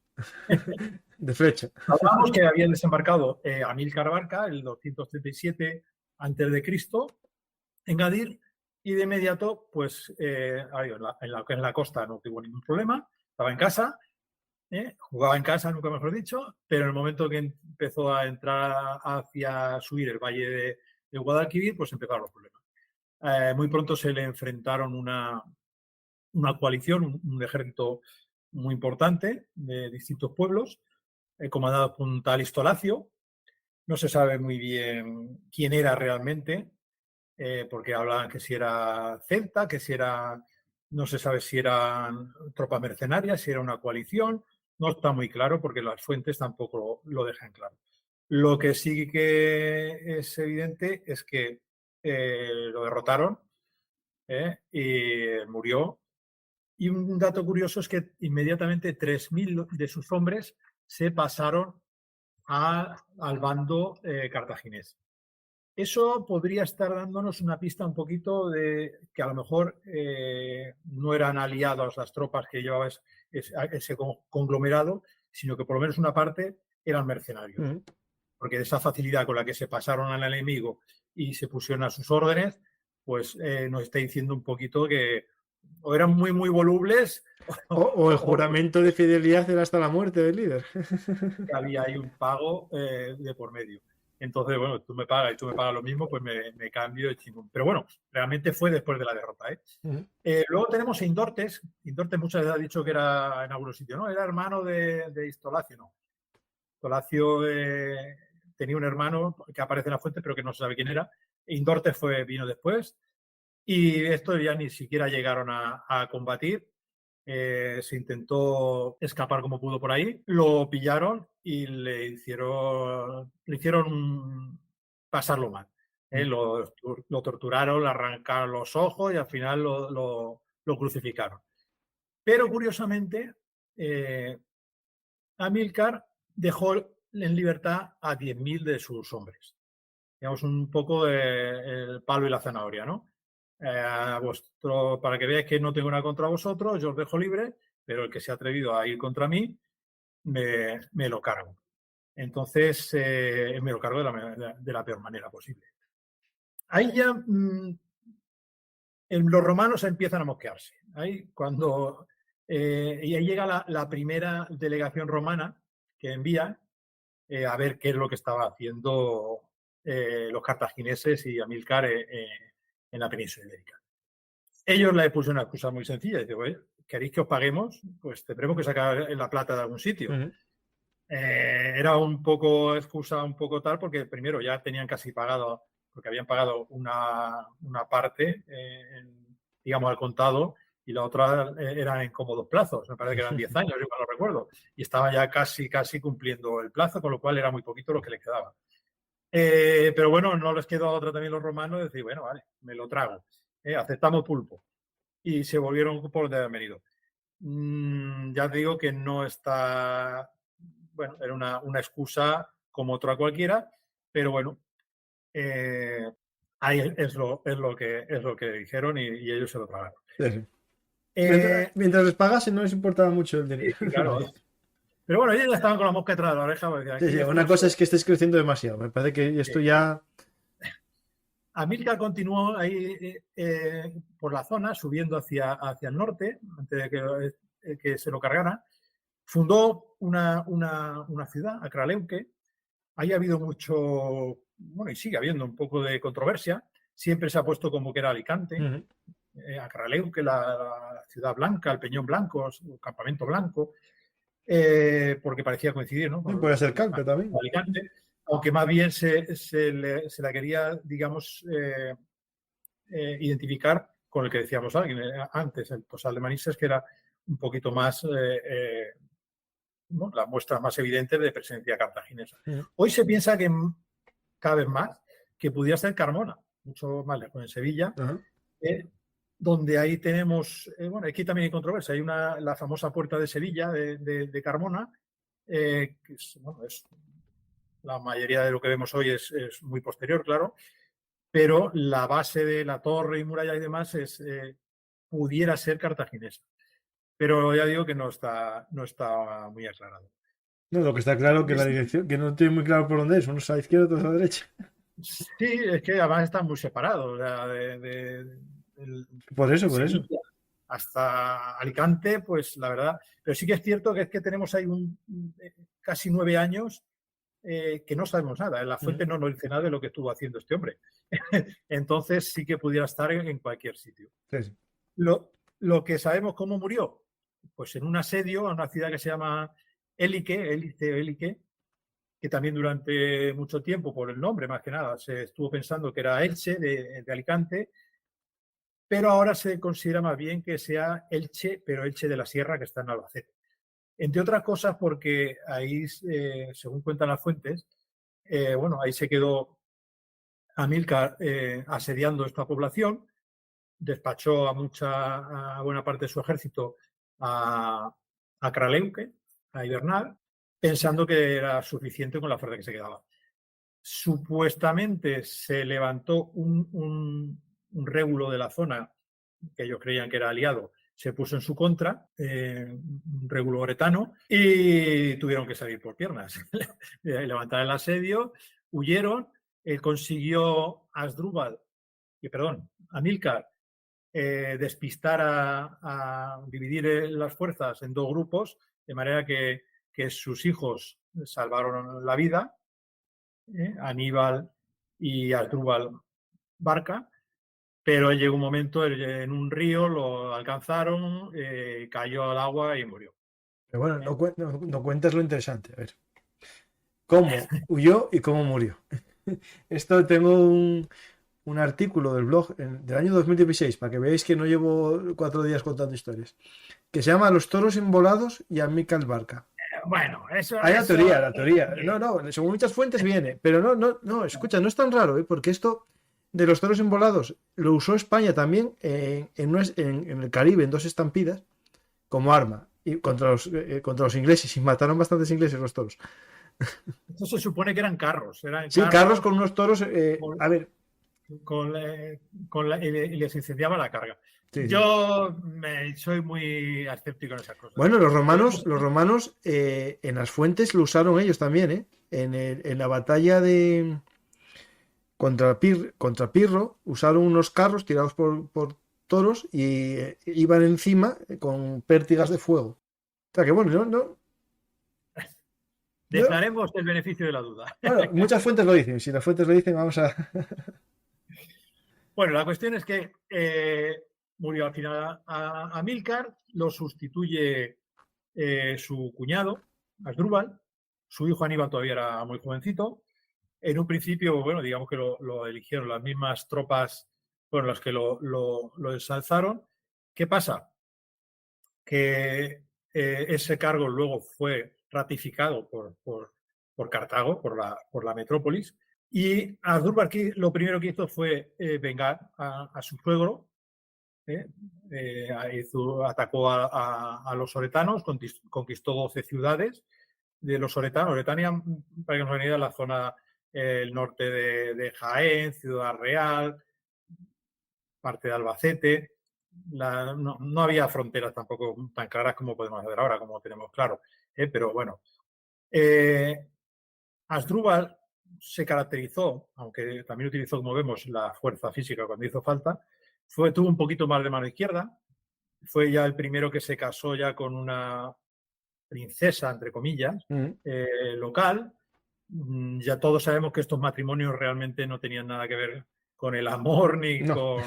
De flecha. Hablamos que había desembarcado Amílcar Barca el 237 a.C. en Gadir, y de inmediato, pues en la costa no tuvo ningún problema, estaba en casa, jugaba en casa, nunca mejor dicho, pero en el momento que empezó a entrar hacia subir el valle de Guadalquivir, pues empezaron los problemas. Muy pronto se le enfrentaron una coalición, un ejército muy importante de distintos pueblos, comandado por un tal Istolacio. No se sabe muy bien quién era realmente, porque hablaban que si era celta, no se sabe si eran tropas mercenarias, si era una coalición, no está muy claro porque las fuentes tampoco lo dejan claro. Lo que sí que es evidente es que lo derrotaron y murió. Y un dato curioso es que inmediatamente 3.000 de sus hombres se pasaron al bando cartaginés. Eso podría estar dándonos una pista un poquito de que a lo mejor no eran aliados las tropas que llevaba ese conglomerado, sino que por lo menos una parte eran mercenarios. Porque de esa facilidad con la que se pasaron al enemigo y se pusieron a sus órdenes, pues nos está diciendo un poquito que o eran muy, muy volubles. O el juramento de fidelidad era hasta la muerte del líder. Que había ahí un pago de por medio. Entonces, bueno, tú me pagas y tú me pagas lo mismo, pues me cambio de chingón. Pero bueno, realmente fue después de la derrota. Luego tenemos a Indortes. Indortes muchas veces ha dicho que era en algunos sitios, ¿no? Era hermano de Istolacio, no. Istolacio tenía un hermano que aparece en la fuente, pero que no se sabe quién era. Indortes vino después. Y estos ya ni siquiera llegaron a combatir. Se intentó escapar como pudo por ahí, lo pillaron y le hicieron pasarlo mal. Lo torturaron, le arrancaron los ojos y al final lo crucificaron. Pero curiosamente, Amílcar dejó en libertad a 10.000 de sus hombres. Digamos, un poco el palo y la zanahoria, ¿no? Para que veáis que no tengo nada contra vosotros, yo os dejo libre, pero el que se ha atrevido a ir contra mí, me lo cargo. Entonces, me lo cargo de la peor manera posible. Ahí ya los romanos empiezan a mosquearse. Ahí cuando y ahí llega la primera delegación romana que envía a ver qué es lo que estaba haciendo los cartagineses y Amílcar en la península ibérica. Ellos le pusieron una excusa muy sencilla. Dice, "Oye, ¿queréis que os paguemos? Pues tendremos que sacar la plata de algún sitio". Era un poco excusa, un poco tal, porque primero ya tenían casi pagado, porque habían pagado una parte, digamos, al contado, y la otra eran en cómodos plazos. Me parece que eran 10 años, yo no lo recuerdo. Y estaban ya casi cumpliendo el plazo, con lo cual era muy poquito lo que les quedaba. Pero bueno, no les quedó otra también los romanos, decir, bueno, vale, me lo trago. Aceptamos pulpo. Y se volvieron por donde habían venido. Ya te digo que no está... Bueno, era una excusa como otra cualquiera, pero bueno, ahí es lo que dijeron y ellos se lo tragaron. Sí. Mientras les pagasen no les importaba mucho el dinero. Sí, claro. Pero bueno, ellos ya estaban con la mosca detrás de la oreja. Sí, una cosa es que estés creciendo demasiado. Me parece que esto ya... Amílcar continuó ahí por la zona, subiendo hacia el norte, antes de que se lo cargara. Fundó una ciudad, Acraleuque. Ahí ha habido mucho, bueno, y sigue habiendo un poco de controversia. Siempre se ha puesto como que era Alicante, Acraleuque, la ciudad blanca, el Peñón Blanco, el campamento blanco, porque parecía coincidir, ¿no? Puede ser Calpe también. Alicante, aunque más bien se la quería, digamos, identificar con el que decíamos antes, el Posal de Manises, que era un poquito más... ¿no? La muestra más evidente de presencia cartaginesa. Hoy se piensa que cada vez más que pudiera ser Carmona, mucho más lejos, en Sevilla, donde ahí tenemos, bueno, aquí también hay controversia, hay la famosa puerta de Sevilla de Carmona, que es la mayoría de lo que vemos hoy es muy posterior, claro, pero la base de la torre y muralla y demás pudiera ser cartaginesa. Pero ya digo que no está muy aclarado. No, lo que está claro que la dirección, que no tiene muy claro por dónde es, unos a la izquierda, otros a la derecha. Sí, es que además están muy separados. O sea, por eso. Hasta Alicante, pues la verdad. Pero sí que es cierto que tenemos ahí casi 9 años que no sabemos nada. En la fuente no nos dice nada de lo que estuvo haciendo este hombre. Entonces sí que pudiera estar en cualquier sitio. Sí. Lo que sabemos cómo murió, pues en un asedio a una ciudad que se llama Élice, que también durante mucho tiempo, por el nombre más que nada, se estuvo pensando que era Elche de Alicante, pero ahora se considera más bien que sea Elche, pero Elche de la Sierra, que está en Albacete. Entre otras cosas porque ahí, según cuentan las fuentes, bueno, ahí se quedó Amílcar asediando esta población, despachó a buena parte de su ejército a Craleuque, a hibernar, pensando que era suficiente con la fuerza que se quedaba. Supuestamente se levantó un régulo de la zona, que ellos creían que era aliado, se puso en su contra, un régulo oretano, y tuvieron que salir por piernas. Levantar el asedio, huyeron, consiguió Amílcar, despistar a dividir las fuerzas en 2 grupos, de manera que sus hijos salvaron la vida, Aníbal y Asdrúbal Barca, pero llegó un momento en un río, lo alcanzaron, cayó al agua y murió. Pero bueno, no cuentas lo interesante. A ver, ¿cómo huyó y cómo murió? Esto tengo un artículo del blog del año 2016, para que veáis que no llevo 4 días contando historias, que se llama Los toros embolados y Amílcar Barca. Bueno, eso... Hay la teoría. No, según muchas fuentes viene, pero no, escucha, no es tan raro, porque esto de los toros embolados lo usó España también en el Caribe, en 2 estampidas, como arma, y contra los ingleses, y mataron bastantes ingleses los toros. Esto se supone que eran carros. Carros con unos toros, a ver... y les incendiaba la carga. Sí. Yo soy muy escéptico en esas cosas. Bueno, los romanos en las fuentes lo usaron ellos también, en la batalla contra Pirro usaron unos carros tirados por toros y iban encima con pértigas de fuego. O sea que bueno, no, Dejaremos el beneficio de la duda. Bueno, muchas fuentes lo dicen. Si las fuentes lo dicen, vamos a. Bueno, la cuestión es que murió al final a Amílcar, lo sustituye su cuñado, Asdrúbal. Su hijo Aníbal todavía era muy jovencito. En un principio, bueno, digamos que lo eligieron las mismas tropas con las que lo ensalzaron. ¿Qué pasa? Que ese cargo luego fue ratificado por Cartago, por la metrópolis, y Asdrúbal lo primero que hizo fue vengar a su suegro. Atacó a los oretanos, conquistó 12 ciudades de los oretanos. Oretania, para que nos hagan idea, la zona el norte de Jaén, Ciudad Real, parte de Albacete. No había fronteras tampoco tan claras como podemos ver ahora, como tenemos claro. Pero bueno, Asdrúbal se caracterizó, aunque también utilizó, como vemos, la fuerza física cuando hizo falta, tuvo un poquito más de mano izquierda, fue ya el primero que se casó ya con una princesa, entre comillas, local. Ya todos sabemos que estos matrimonios realmente no tenían nada que ver con el amor ni con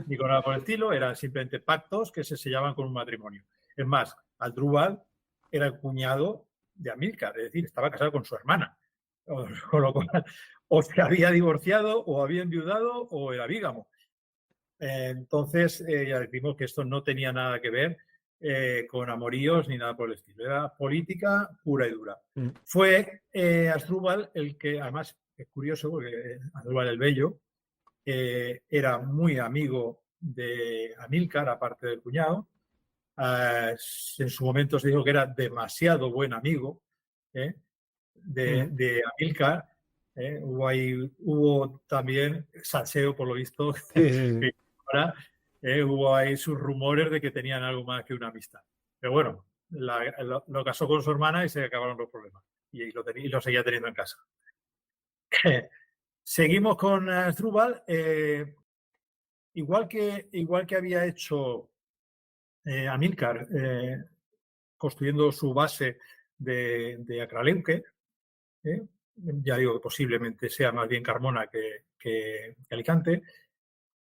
nada por el estilo, eran simplemente pactos que se sellaban con un matrimonio. Es más, Asdrúbal era el cuñado de Amílcar, es decir, estaba casado con su hermana, con lo cual o se había divorciado o había enviudado o era bígamo. Entonces, ya decimos que esto no tenía nada que ver con amoríos ni nada por el estilo. Era política pura y dura. Fue Asdrúbal el que, además, es curioso porque Asdrúbal el Bello era muy amigo de Amílcar, aparte del cuñado. En su momento se dijo que era demasiado buen amigo de Amílcar. Hubo también salseo, por lo visto. Sí. Ahora, hubo ahí sus rumores de que tenían algo más que una amistad. Pero bueno, lo casó con su hermana y se acabaron los problemas. Y lo seguía teniendo en casa. Seguimos con Asdrúbal. Igual que había hecho Amílcar, construyendo su base de Acraleuque, ya digo que posiblemente sea más bien Carmona que Alicante,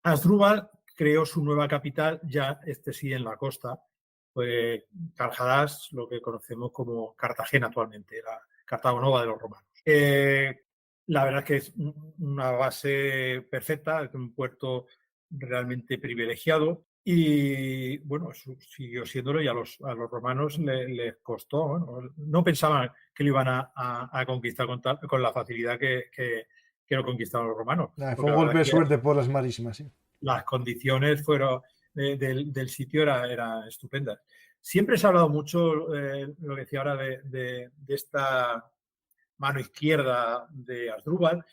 Asdrúbal creó su nueva capital, ya sí en la costa, Carhaddás, lo que conocemos como Cartagena actualmente, la Cartago Nova de los romanos. La verdad es que es una base perfecta, es un puerto realmente privilegiado y, bueno, siguió siéndolo y a los romanos les costó. Bueno, no pensaban que lo iban a conquistar con la facilidad que lo conquistaron los romanos. Fue un golpe de suerte por las marismas. Sí. Las condiciones del sitio eran estupendas. Siempre se ha hablado mucho, lo que decía ahora, de esta mano izquierda de Asdrúbal,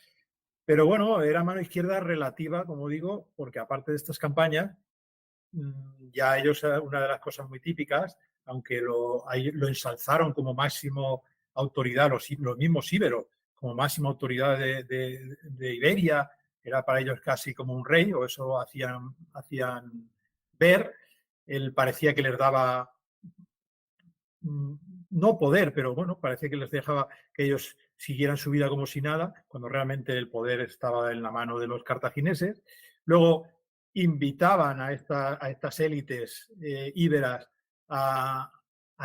pero bueno, era mano izquierda relativa, como digo, porque aparte de estas campañas, ya ellos, una de las cosas muy típicas, aunque lo ensalzaron como máximo autoridad, los mismos íberos, como máxima autoridad de Iberia, era para ellos casi como un rey, o eso hacían ver. Él parecía que les daba, no poder, pero bueno, parecía que les dejaba que ellos siguieran su vida como si nada, cuando realmente el poder estaba en la mano de los cartagineses. Luego invitaban a estas élites íberas a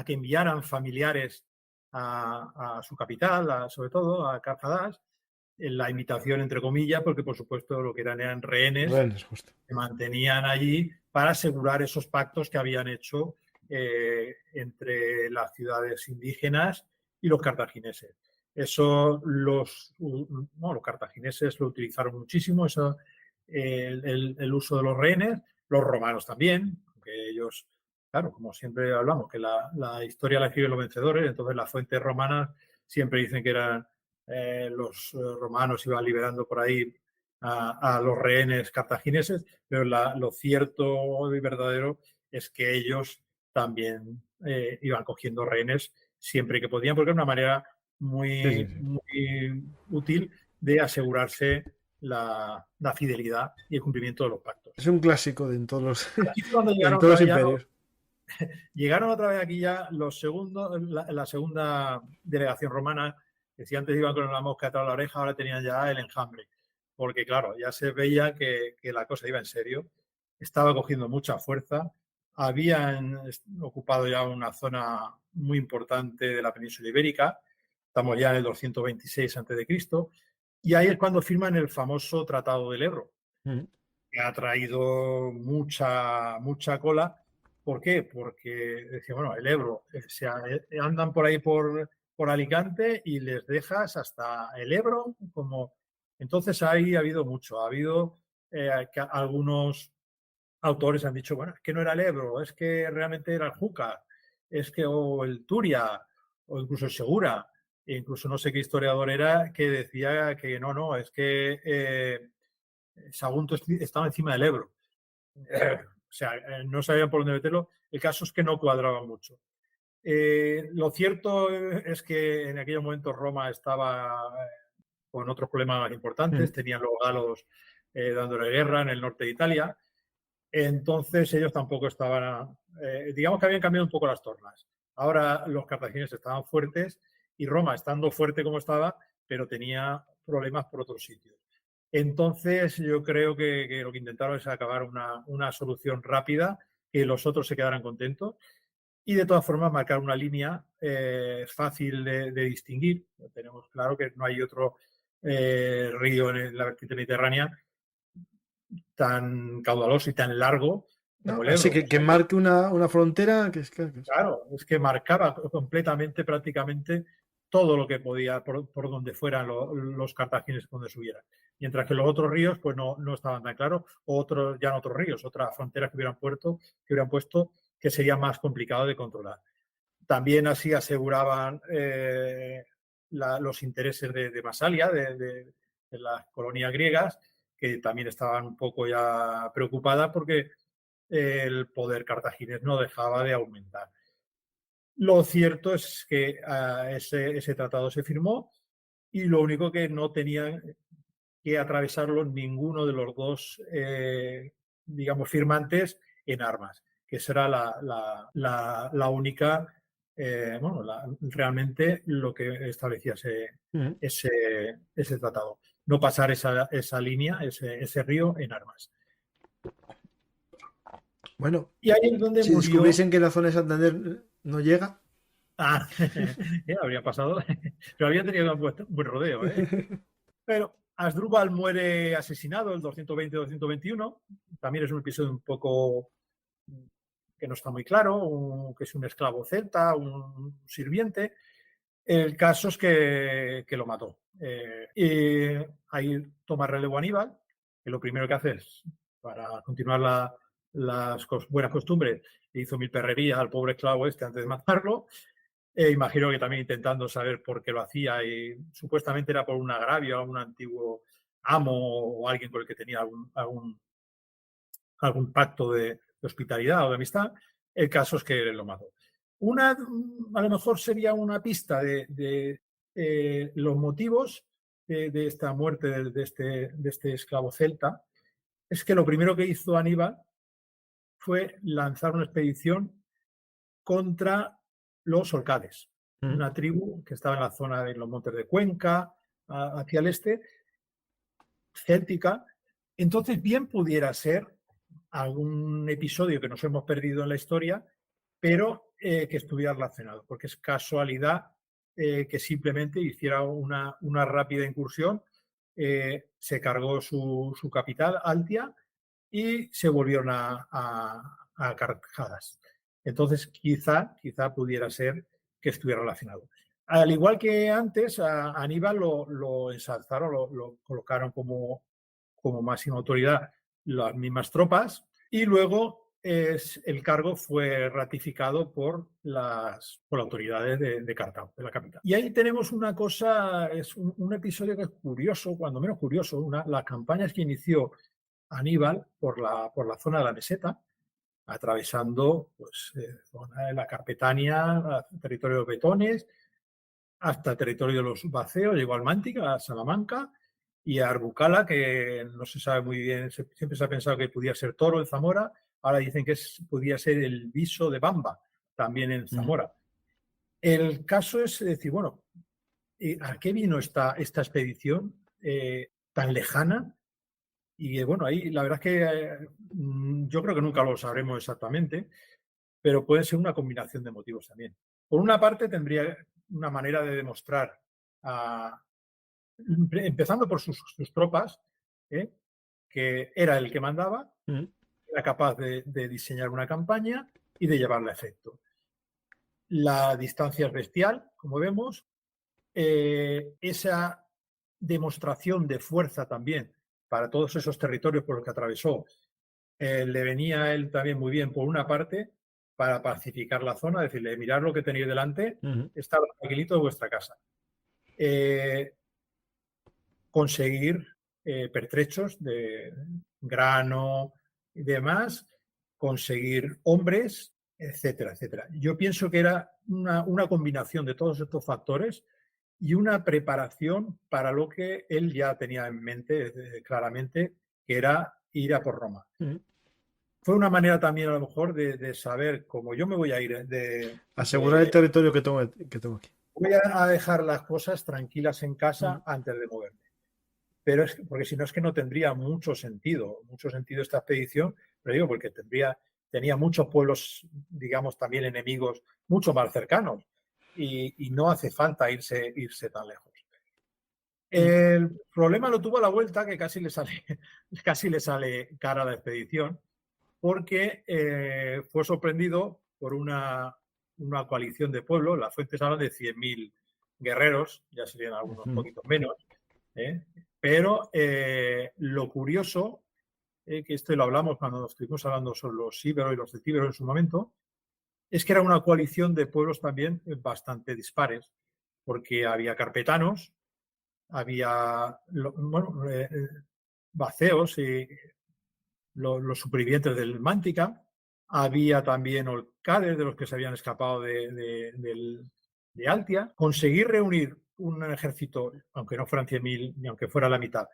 que enviaran familiares a su capital, sobre todo a Carhaddás, en la invitación entre comillas, porque por supuesto lo que eran rehenes justo. Se mantenían allí para asegurar esos pactos que habían hecho entre las ciudades indígenas y los cartagineses. Eso los cartagineses lo utilizaron muchísimo, el uso de los rehenes, los romanos también, aunque ellos, claro, como siempre hablamos, que la historia la escriben los vencedores, entonces las fuentes romanas siempre dicen que eran los romanos iban liberando por ahí a los rehenes cartagineses, pero lo cierto y verdadero es que ellos también iban cogiendo rehenes siempre que podían, porque era una manera muy útil de asegurarse la fidelidad y el cumplimiento de los pactos. Es un clásico de en todos los, Aquí fue cuando en llegaron todos otra los vez ya imperios. llegaron otra vez aquí ya los segundos, la segunda delegación romana, que si antes iban con la mosca atrás de la oreja, ahora tenían ya el enjambre. Porque claro, ya se veía que la cosa iba en serio, estaba cogiendo mucha fuerza, habían ocupado ya una zona muy importante de la península ibérica, estamos ya en el 226 a.C., y ahí es cuando firman el famoso Tratado del Ebro, Mm. que ha traído mucha cola. ¿Por qué? Porque decía, bueno, el Ebro, andan por ahí por Alicante y les dejas hasta el Ebro como... Entonces ahí ha habido mucho, ha habido que algunos autores han dicho, bueno, es que no era el Ebro, es que realmente era el Júcar, es que o el Turia, o incluso el Segura, e incluso no sé qué historiador era que decía que no, es que Sagunto estaba encima del Ebro. O sea, no sabían por dónde meterlo. El caso es que no cuadraba mucho. Lo cierto es que en aquellos momentos Roma estaba con otros problemas importantes. Mm. Tenían los galos dándole guerra en el norte de Italia. Entonces ellos tampoco estaban, digamos que habían cambiado un poco las tornas. Ahora los cartagineses estaban fuertes y Roma, estando fuerte como estaba, pero tenía problemas por otros sitios. Entonces yo creo que lo que intentaron es acabar una solución rápida, que los otros se quedaran contentos y de todas formas marcar una línea fácil de distinguir. Tenemos claro que no hay otro río en la vertiente mediterránea tan caudaloso y tan largo No, como el así Ebro. que marque una frontera que es Claro, es que marcaba completamente, prácticamente, todo lo que podía por donde fueran los cartagineses, donde subieran. Mientras que los otros ríos, pues no estaban tan claros, o otros, ya no otros ríos, otras fronteras que hubieran puesto, que sería más complicado de controlar. También así aseguraban los intereses de Masalia, de las colonias griegas, que también estaban un poco ya preocupadas porque el poder cartaginés no dejaba de aumentar. Lo cierto es que ese tratado se firmó y lo único que no tenían que atravesarlo ninguno de los dos, digamos, firmantes en armas, que será la única, realmente lo que establecía Mm. ese tratado. No pasar esa línea, ese río en armas. Bueno, Y ahí es donde si murió. descubriesen que la zona de Santander no llega. Ah, habría pasado, pero había tenido un buen rodeo, ¿eh? Pero Asdrúbal muere asesinado el 220-221. También es un episodio un poco que no está muy claro, que es un esclavo celta, un sirviente. El caso es que lo mató. Y ahí toma relevo Aníbal, que lo primero que hace es, para continuar las buenas costumbres, le hizo mil perrerías al pobre esclavo este antes de matarlo. Imagino que también intentando saber por qué lo hacía y supuestamente era por un agravio a un antiguo amo o alguien con el que tenía algún pacto de hospitalidad o de amistad. El caso es que lo mató. A lo mejor sería una pista de los motivos de esta muerte de este esclavo celta. Es que lo primero que hizo Aníbal fue lanzar una expedición contra los Orcades, Mm. una tribu que estaba en la zona de los montes de Cuenca, hacia el este, céltica. Entonces, bien pudiera ser algún episodio que nos hemos perdido en la historia, pero que estuviera relacionado, porque es casualidad que simplemente hiciera una rápida incursión, se cargó su capital, Altia, y se volvieron a carcajadas. Entonces, quizá pudiera ser que estuviera relacionado. Al igual que antes, a Aníbal lo ensalzaron, lo colocaron como máxima autoridad las mismas tropas y luego el cargo fue ratificado por las autoridades de Cartago, de la capital. Y ahí tenemos una cosa, es un episodio que es curioso, cuando menos curioso, las campañas que inició Aníbal por la zona de la meseta, atravesando pues, zona de la Carpetania, territorio de Betones, hasta el territorio de los Baceos, llegó al Mántica, a Salamanca, y Arbucala, que no se sabe muy bien, siempre se ha pensado que podía ser Toro en Zamora, ahora dicen que podía ser el Viso de Bamba, también en Zamora. El caso es decir, bueno, ¿a qué vino esta expedición tan lejana? Y bueno, ahí la verdad es que yo creo que nunca lo sabremos exactamente, pero puede ser una combinación de motivos también. Por una parte, tendría una manera de demostrar, empezando por sus tropas, que era el que mandaba, era capaz de diseñar una campaña y de llevarla a efecto. La distancia es bestial, como vemos. Esa demostración de fuerza también para todos esos territorios por los que atravesó, le venía a él también muy bien, por una parte, para pacificar la zona, decirle, mirad lo que tenéis delante, está tranquilito de vuestra casa. Conseguir pertrechos de grano y demás, conseguir hombres, etcétera, etcétera. Yo pienso que era una combinación de todos estos factores y una preparación para lo que él ya tenía en mente claramente, que era ir a por Roma. Fue una manera también a lo mejor de saber cómo yo me voy a ir. Asegurar el territorio que tengo aquí. Voy a dejar las cosas tranquilas en casa antes de moverme. Pero porque si no es que no tendría mucho sentido esta expedición, pero digo porque tenía muchos pueblos, digamos, también enemigos mucho más cercanos y no hace falta irse tan lejos. El problema lo tuvo a la vuelta, que casi le sale cara a la expedición, porque fue sorprendido por una coalición de pueblos. Las fuentes hablan de 100.000 guerreros, ya serían algunos poquitos menos, pero lo curioso, que esto lo hablamos cuando estuvimos hablando sobre los íberos y los celtíberos en su momento, es que era una coalición de pueblos también bastante dispares, porque había carpetanos, había baceos y los supervivientes del Mántica, había también olcades de los que se habían escapado de Altia. Conseguir reunir un ejército, aunque no fueran 100.000 ni aunque fuera la mitad,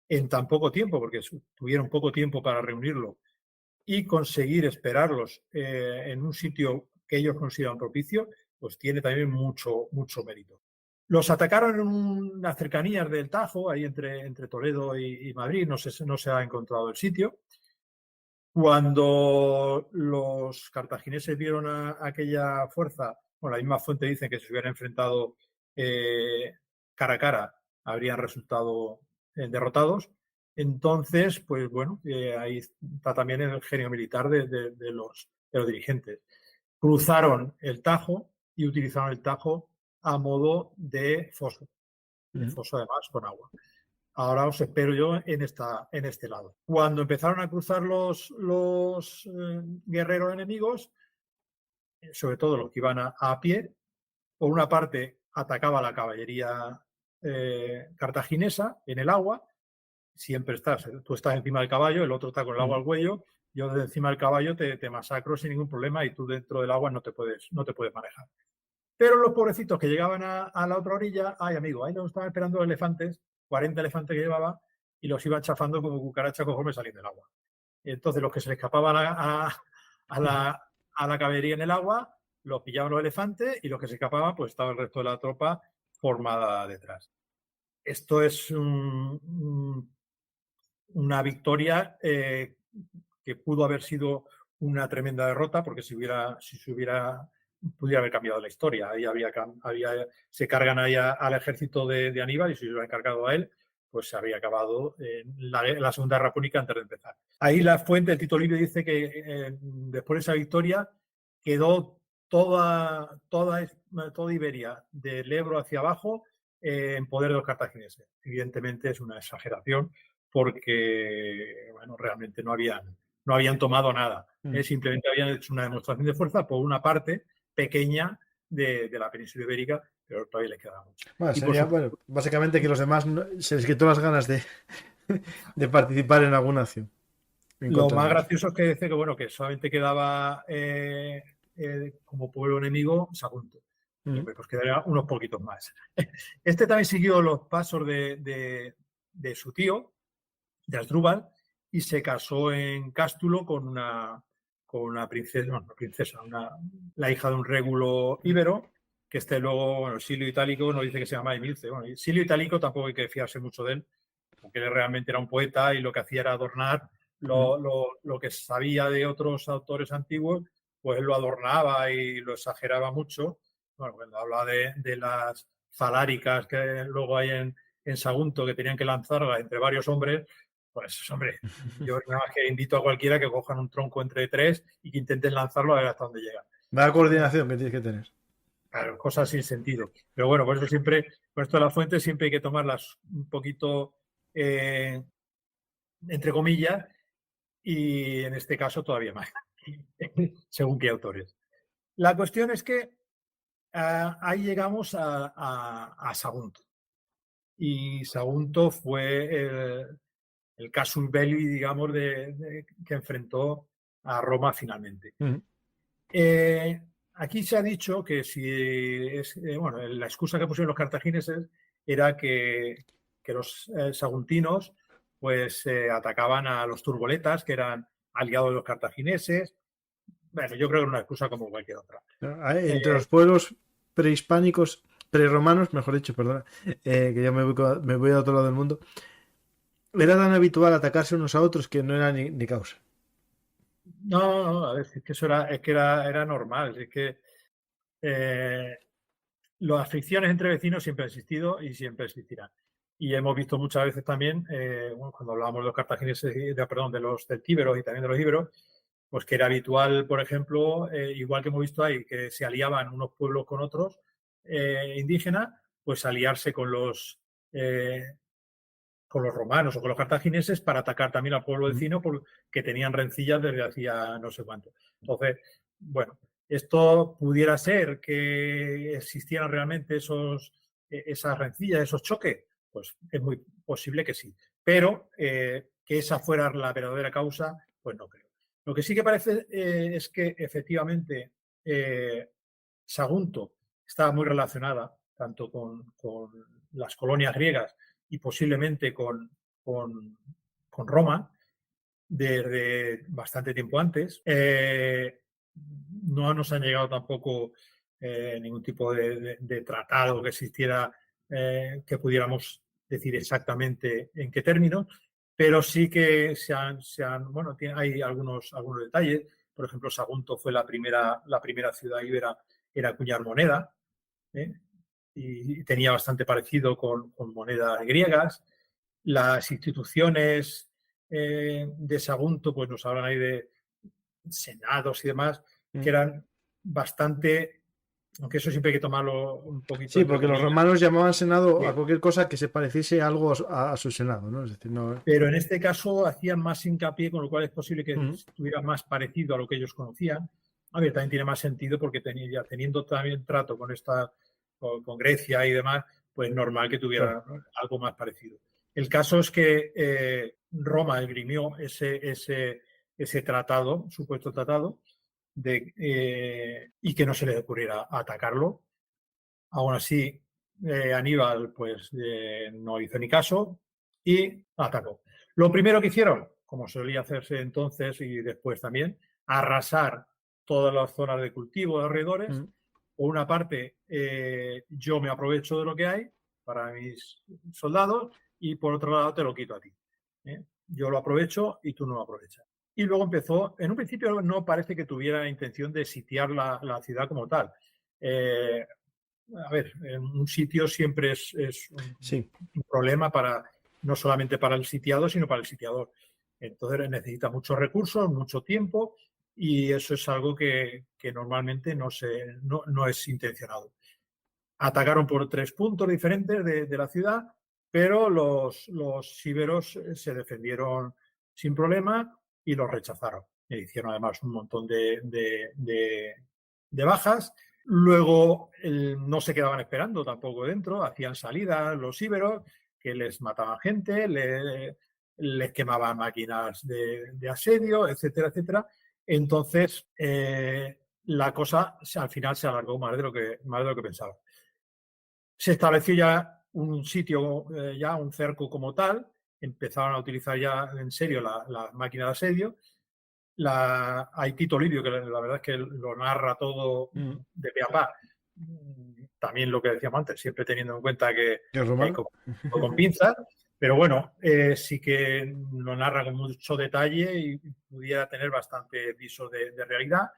en tan poco tiempo, porque tuvieron poco tiempo para reunirlo, y conseguir esperarlos en un sitio que ellos consideran propicio, pues tiene también mucho mérito. Los atacaron en unas cercanías del Tajo, ahí entre Toledo y Madrid, no se ha encontrado el sitio. Cuando los cartagineses vieron aquella fuerza, bueno, la misma fuente dice que si se hubieran enfrentado cara a cara, habrían resultado derrotados. Entonces, pues bueno, ahí está también el genio militar de los dirigentes. Cruzaron el Tajo y utilizaron el Tajo a modo de foso. El foso además con agua. Ahora os espero yo en este lado. Cuando empezaron a cruzar los guerreros enemigos, sobre todo los que iban a pie, por una parte atacaba la caballería cartaginesa en el agua. Siempre tú estás encima del caballo, el otro está con el agua al cuello. Yo desde encima del caballo te masacro sin ningún problema y tú dentro del agua no te puedes manejar. Pero los pobrecitos que llegaban a la otra orilla, ay amigo, ahí nos estaban esperando los elefantes, 40 elefantes que llevaba, y los iban chafando como cucarachas conforme salían del agua. Entonces los que se le escapaban a la caballería en el agua, los pillaban los elefantes, y los que se escapaban, pues estaba el resto de la tropa formada detrás. Esto es una victoria que pudo haber sido una tremenda derrota, porque si se hubiera pudiera haber cambiado la historia. Ahí se cargan ahí al ejército de Aníbal, y si se lo han cargado a él, pues se habría acabado la Segunda Guerra Púnica antes de empezar. Ahí la fuente, el Tito Livio, dice que después de esa victoria quedó toda Iberia, del Ebro hacia abajo, en poder de los cartagineses. Evidentemente es una exageración, porque bueno, realmente no habían tomado nada. Simplemente habían hecho una demostración de fuerza por una parte pequeña de la península ibérica, pero todavía les queda mucho. Bueno, básicamente que los demás se les quitó las ganas de participar en alguna acción. Lo más gracioso es que dice que solamente quedaba como pueblo enemigo Sagunto. Pues quedaría unos poquitos más. Este también siguió los pasos de de su tío, de Asdrúbal, y se casó en Cástulo con una princesa, no, una princesa, la hija de un régulo íbero, que luego, bueno, Silio Itálico nos dice que se llama Emilce. Bueno, y Silio Itálico tampoco hay que fiarse mucho de él, porque él realmente era un poeta y lo que hacía era adornar lo que sabía de otros autores antiguos, pues él lo adornaba y lo exageraba mucho. Bueno, cuando habla de las faláricas que luego hay en Sagunto, que tenían que lanzarlas entre varios hombres, pues hombre, yo nada más que invito a cualquiera que cojan un tronco entre tres y que intenten lanzarlo a ver hasta dónde llegan. Vaya coordinación que tienes que tener. Claro, cosas sin sentido. Pero bueno, por eso siempre, por esto de las fuentes siempre hay que tomarlas un poquito entre comillas, y en este caso todavía más, según qué autores. La cuestión es que ahí llegamos a Sagunto. Y Sagunto fue el casus belli, digamos, que enfrentó a Roma finalmente. Aquí se ha dicho que bueno, la excusa que pusieron los cartagineses era que los saguntinos pues atacaban a los turboletas, que eran aliados de los cartagineses. Bueno, yo creo que era una excusa como cualquier otra. Entre los pueblos prehispánicos, preromanos, mejor dicho, perdona, que ya me voy a otro lado del mundo, era tan habitual atacarse unos a otros que no era ni causa. No, a ver, es que eso era normal. Es que las fricciones entre vecinos siempre han existido y siempre existirán. Y hemos visto muchas veces también, cuando hablábamos de los cartagineses, de los celtíberos y también de los íberos, pues que era habitual, por ejemplo, igual que hemos visto ahí, que se aliaban unos pueblos con otros indígenas, pues aliarse con los romanos o con los cartagineses para atacar también al pueblo vecino porque tenían rencillas desde hacía no sé cuánto. Entonces, bueno, esto pudiera ser que existieran realmente esas rencillas, esos choques, pues es muy posible que sí. Pero que esa fuera la verdadera causa, pues no creo. Lo que sí que parece es que efectivamente Sagunto estaba muy relacionada tanto con las colonias griegas y posiblemente con Roma desde bastante tiempo antes. No nos han llegado tampoco ningún tipo de tratado que existiera que pudiéramos decir exactamente en qué términos, pero sí que bueno, hay algunos detalles. Por ejemplo, Sagunto fue la primera ciudad íbera en acuñar moneda, y tenía bastante parecido con monedas griegas. Las instituciones de Sagunto pues nos hablan ahí de senados y demás, que eran bastante, aunque eso siempre hay que tomarlo un poquito. Sí, porque los romanos llamaban senado a cualquier cosa que se pareciese algo a su senado, ¿no? Es decir, no. Pero en este caso hacían más hincapié, con lo cual es posible que estuviera más parecido a lo que ellos conocían. A ver, también tiene más sentido porque teniendo también trato con Grecia y demás, pues normal que tuviera algo más parecido. El caso es que Roma esgrimió ese tratado, supuesto tratado, y que no se le ocurriera atacarlo. Aún así, Aníbal pues no hizo ni caso y atacó. Lo primero que hicieron, como solía hacerse entonces y después también, arrasar todas las zonas de cultivo de alrededores. Por una parte, yo me aprovecho de lo que hay para mis soldados y por otro lado te lo quito a ti. Yo lo aprovecho y tú no lo aprovechas. Y luego empezó, en un principio no parece que tuviera intención de sitiar la ciudad como tal. A ver, un sitio siempre es un problema no solamente para el sitiado, sino para el sitiador. Entonces necesita muchos recursos, mucho tiempo, y eso es algo que normalmente no es intencionado. Atacaron por 3 puntos diferentes de la ciudad, pero los íberos se defendieron sin problema y los rechazaron. E hicieron además un montón de bajas. Luego no se quedaban esperando tampoco dentro, hacían salidas los íberos, que les mataban gente, les quemaban máquinas de asedio, etcétera, etcétera. Entonces, la cosa al final se alargó más de lo que pensaba. Se estableció ya un sitio, ya un cerco como tal, empezaron a utilizar ya en serio la máquina de asedio. Hay Tito Livio, que la verdad es que lo narra todo de pe a pa. También lo que decíamos antes, siempre teniendo en cuenta que hay romano. con pinzas, pero bueno, sí que lo narra con mucho detalle y pudiera tener bastante viso de realidad.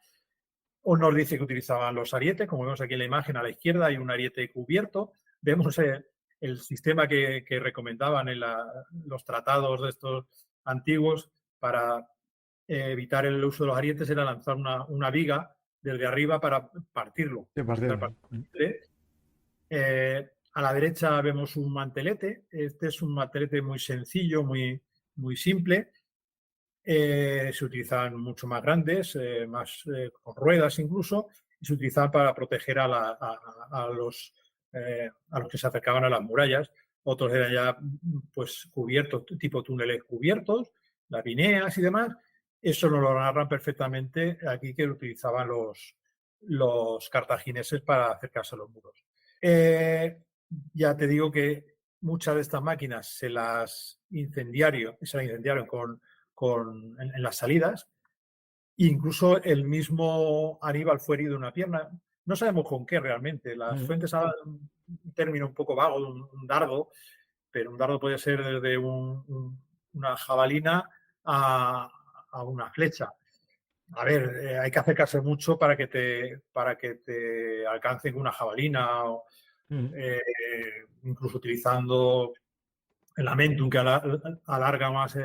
O nos dice que utilizaban los arietes, como vemos aquí en la imagen a la izquierda hay un ariete cubierto. Vemos el sistema que recomendaban en los tratados de estos antiguos para evitar el uso de los arietes, era lanzar una viga desde arriba para partirlo. A la derecha vemos un mantelete. Este es un mantelete muy sencillo, muy, muy simple. Se utilizaban mucho más grandes, con ruedas incluso, y se utilizaban para proteger a los que se acercaban a las murallas. Otros eran ya pues cubiertos, tipo túneles cubiertos, las vineas y demás. Eso nos lo narran perfectamente aquí, que utilizaban los cartagineses para acercarse a los muros. Ya te digo que muchas de estas máquinas se las incendiaron en las salidas. Incluso el mismo Aníbal fue herido de una pierna. No sabemos con qué realmente. Las fuentes hablan un término un poco vago, un dardo, pero un dardo puede ser desde una jabalina a una flecha. A ver, hay que acercarse mucho para que te alcancen una jabalina, o, incluso utilizando el amentum, que alarga más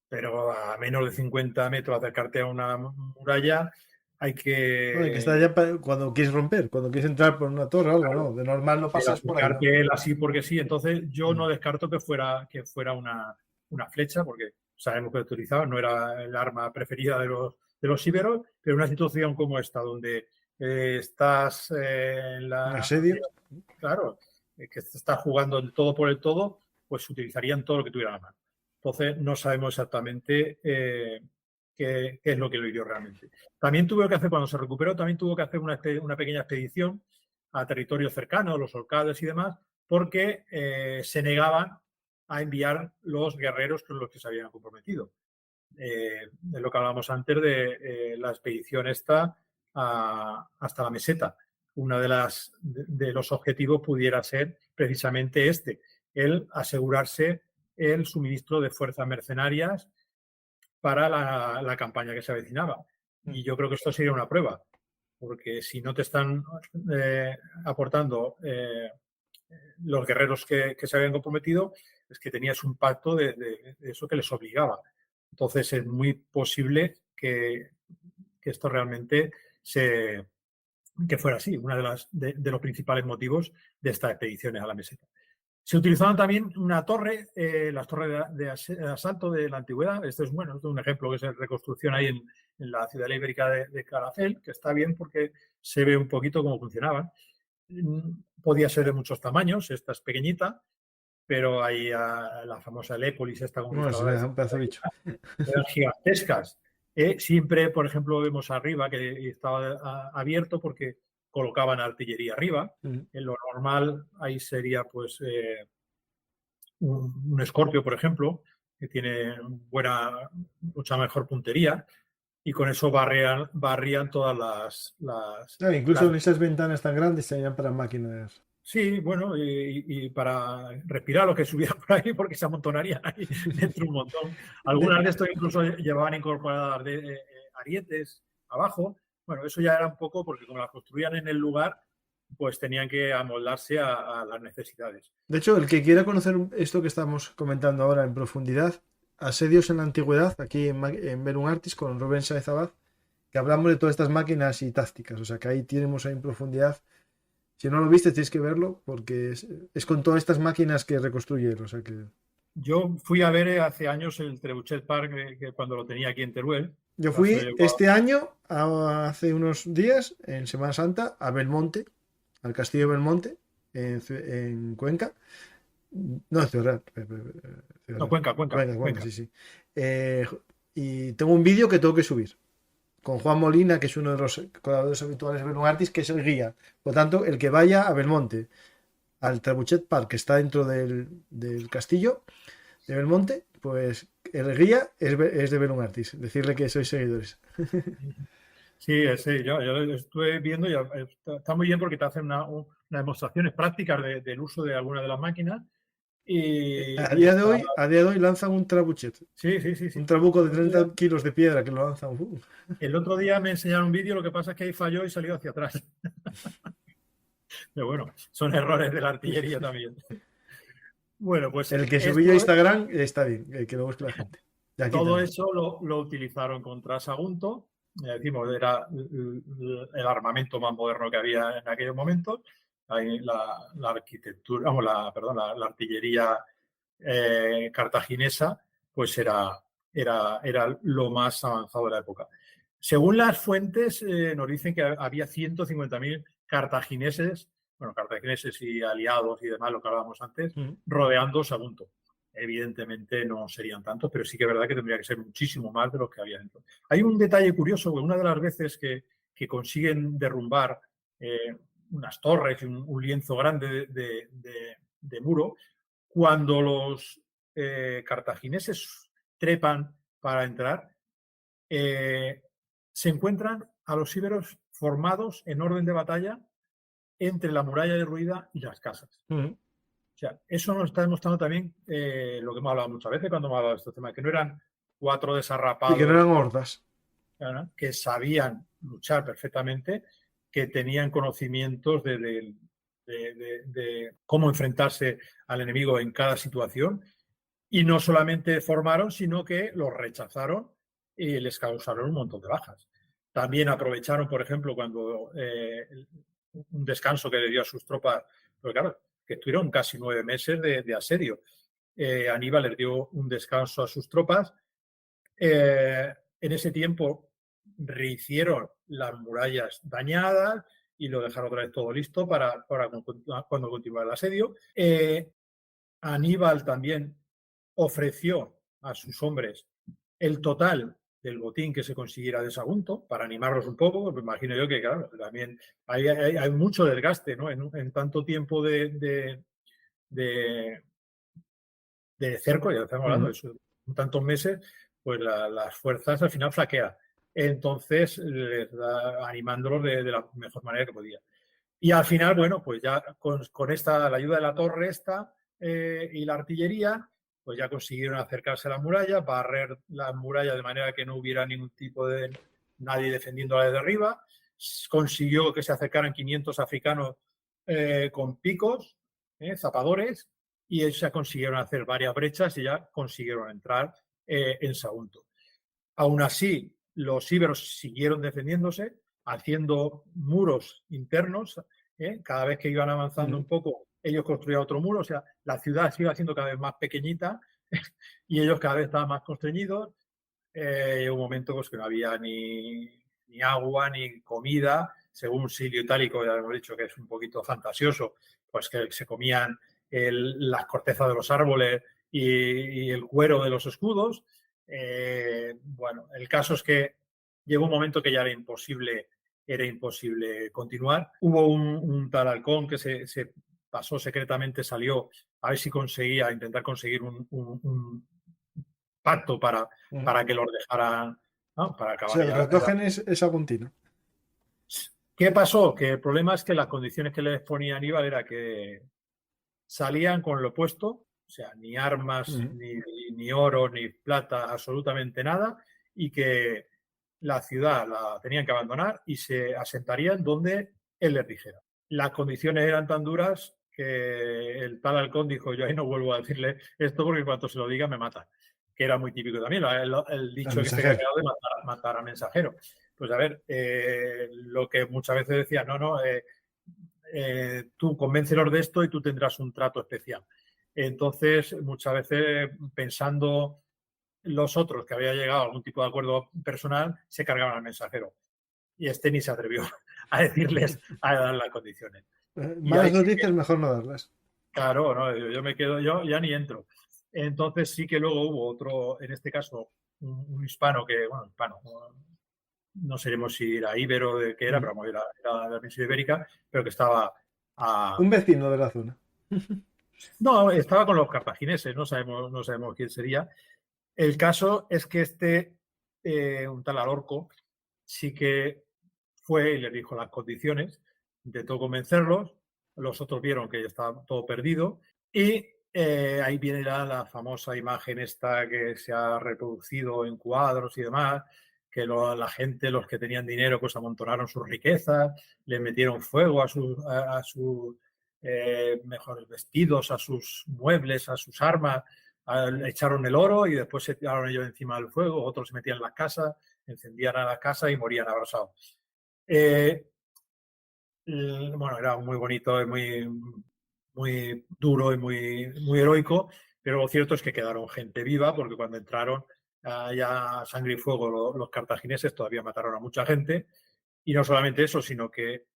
pero a menos de 50 metros acercarte a una muralla hay que... Hay que estar ya cuando quieres romper, cuando quieres entrar por una torre o algo, ¿no? De normal no pasas por ahí, ¿no? Él así porque sí. Entonces yo no descarto que fuera una flecha, porque sabemos que utilizaban, no era el arma preferida de los íberos, pero una situación como esta, donde estás en la... ¿Asedio? Claro, que estás jugando el todo por el todo, pues utilizarían todo lo que tuvieran a mano. Entonces no sabemos exactamente qué es lo que lo hirió realmente. También tuvo que hacer, cuando se recuperó, también tuvo que hacer una pequeña expedición a territorios cercanos, los Orcades y demás, porque se negaban a enviar los guerreros con los que se habían comprometido. De lo que hablábamos antes de la expedición esta hasta la meseta. Uno de los objetivos pudiera ser precisamente el asegurarse el suministro de fuerzas mercenarias para la campaña que se avecinaba. Y yo creo que esto sería una prueba, porque si no te están aportando los guerreros que se habían comprometido, es que tenías un pacto de eso que les obligaba. Entonces es muy posible que esto realmente que fuera así, uno de los principales motivos de estas expediciones a la meseta. Se utilizaban también una torre, las torres de asalto de la antigüedad. Esto es un ejemplo que es reconstrucción ahí en la ciudad ibérica de Calafell, que está bien porque se ve un poquito cómo funcionaban. Podía ser de muchos tamaños, esta es pequeñita, pero hay la famosa Lépolis, esta conquistadora, un pedazo de bicho. Eran gigantescas. Siempre, por ejemplo, vemos arriba que estaba abierto porque colocaban artillería arriba. En lo normal ahí sería pues un Escorpio, por ejemplo, que tiene mucha mejor puntería, y con eso barrían todas las incluso en esas ventanas tan grandes serían para máquinas. Sí, bueno, y para respirar lo que subieran por ahí, porque se amontonarían ahí dentro un montón. Algunas de estos incluso llevaban incorporadas arietes abajo. Bueno, eso ya era un poco porque como las construían en el lugar, pues tenían que amoldarse a las necesidades. De hecho, el que quiera conocer esto que estamos comentando ahora en profundidad, Asedios en la Antigüedad, aquí en Verum Artis con Rubén Sáez Abad, que hablamos de todas estas máquinas y tácticas. O sea, que ahí tenemos ahí en profundidad. Si no lo viste, tienes que verlo, porque es con todas estas máquinas que reconstruye él. O sea que... Yo fui a ver hace años el Trebuchet Park, que cuando lo tenía aquí en Teruel. Yo fui este año, hace unos días, en Semana Santa, a Belmonte, al Castillo de Belmonte, en Cuenca. No, en Ciudad Real. No, Cuenca, sí. Y tengo un vídeo que tengo que subir con Juan Molina, que es uno de los colaboradores habituales de Verum Artis, que es el guía. Por tanto, el que vaya a Belmonte al Trabuchet Park, que está dentro del castillo de Belmonte, pues el guía es de Bellum Artis. Decirle que sois seguidores. Sí, sí, yo lo estuve viendo y está muy bien porque te hacen unas demostraciones prácticas del uso de alguna de las máquinas. A Y día está, de hoy lanzan un Trabuchet, sí, sí, sí, un sí. trabuco de 30 kilos de piedra que lo lanzan. El otro día me enseñaron un vídeo, lo que pasa es que ahí falló y salió hacia atrás. Pero bueno, son errores de la artillería también. Bueno, pues El que subí a esto, Instagram está bien, que lo busque la gente. Y aquí todo también. eso lo utilizaron contra Sagunto. Decimos, era el armamento más moderno que había en aquellos momentos. Ahí la arquitectura, vamos, perdón, la artillería cartaginesa, pues era lo más avanzado de la época. Según las fuentes, nos dicen que había 150.000 cartagineses, bueno, cartagineses y aliados y demás, lo que hablábamos antes, rodeando Sagunto. Evidentemente no serían tantos, pero sí que es verdad que tendría que ser muchísimo más de los que había dentro. Hay un detalle curioso, que una de las veces que consiguen derrumbar unas torres y un lienzo grande de muro, cuando los cartagineses trepan para entrar, se encuentran a los íberos formados en orden de batalla entre la muralla derruida y las casas. O sea, eso nos está demostrando también lo que hemos hablado muchas veces cuando hemos hablado de estos temas, que no eran 4 Y que no desarrapados eran hordas. que sabían luchar perfectamente, que tenían conocimientos de cómo enfrentarse al enemigo en cada situación, y no solamente formaron, sino que los rechazaron y les causaron un montón de bajas. También aprovecharon, por ejemplo, cuando un descanso que le dio a sus tropas, porque claro, que estuvieron casi 9 meses de asedio. Aníbal les dio un descanso a sus tropas. En ese tiempo rehicieron las murallas dañadas y lo dejaron otra vez todo listo para cuando continuara el asedio. Aníbal también ofreció a sus hombres el total del botín que se consiguiera de Sagunto para animarlos un poco. Me imagino yo que, claro, también hay mucho desgaste, ¿no? En tanto tiempo de cerco, ya estamos hablando de eso, tantos meses, pues las fuerzas al final flaquean. Entonces, animándolos de la mejor manera que podía. Y al final, bueno, pues ya con esta, la ayuda de la torre esta y la artillería, pues ya consiguieron acercarse a la muralla, barrer la muralla de manera que no hubiera ningún tipo de nadie defendiéndola desde arriba. Consiguió que se acercaran 500 africanos con picos, zapadores, y ellos ya consiguieron hacer varias brechas y ya consiguieron entrar en Sagunto. Aún así, los íberos siguieron defendiéndose, haciendo muros internos. Cada vez que iban avanzando un poco, ellos construían otro muro. O sea, la ciudad se iba haciendo cada vez más pequeñita y ellos cada vez estaban más constreñidos. Llegó un momento pues, que no había ni agua ni comida. Según Silio Itálico, ya hemos dicho que es un poquito fantasioso, pues que se comían las cortezas de los árboles y el cuero de los escudos. Bueno, el caso es que llegó un momento que ya era imposible continuar. Hubo un tal halcón que se pasó secretamente, salió a ver si conseguía intentar conseguir un pacto para que los dejaran, ¿no? Para O acabar sea, el ya. Cartógenes es Aguntino. ¿Qué pasó? Que el problema es que las condiciones que les ponía Aníbal era que salían con lo opuesto, o sea, ni armas, ni oro, ni plata, absolutamente nada, y que la ciudad la tenían que abandonar y se asentarían donde él les dijera. Las condiciones eran tan duras que el tal halcón dijo, yo ahí no vuelvo a decirle esto porque en cuanto se lo diga me mata, que era muy típico también, el dicho que se ha quedado de matar al mensajero. Pues a ver, lo que muchas veces decía, no, tú convéncelos de esto y tú tendrás un trato especial. Entonces, muchas veces pensando los otros que había llegado a algún tipo de acuerdo personal, se cargaban al mensajero. Y este ni se atrevió a decirles, a dar las condiciones. Malas noticias, mejor no darlas. Claro, no, yo me quedo, yo ya ni entro. Entonces sí que luego hubo otro, en este caso, un hispano que, bueno, hispano, no sabemos si era íbero de qué era, pero era de la península ibérica, pero que estaba un vecino de la zona. No, estaba con los cartagineses, no sabemos quién sería. El caso es que un tal Alorco, sí que fue y les dijo las condiciones, intentó convencerlos, los otros vieron que ya estaba todo perdido y ahí viene ya la famosa imagen esta que se ha reproducido en cuadros y demás, que la gente, los que tenían dinero, pues amontonaron sus riquezas, le metieron fuego a sus mejores vestidos, a sus muebles, a sus armas, echaron el oro y después se tiraron ellos encima del fuego, otros se metían en las casas, encendían a la casa y morían abrasados. Eh, bueno, era muy bonito, muy duro y muy heroico, pero lo cierto es que quedaron gente viva porque cuando entraron ya sangre y fuego los cartagineses todavía mataron a mucha gente y no solamente eso, sino que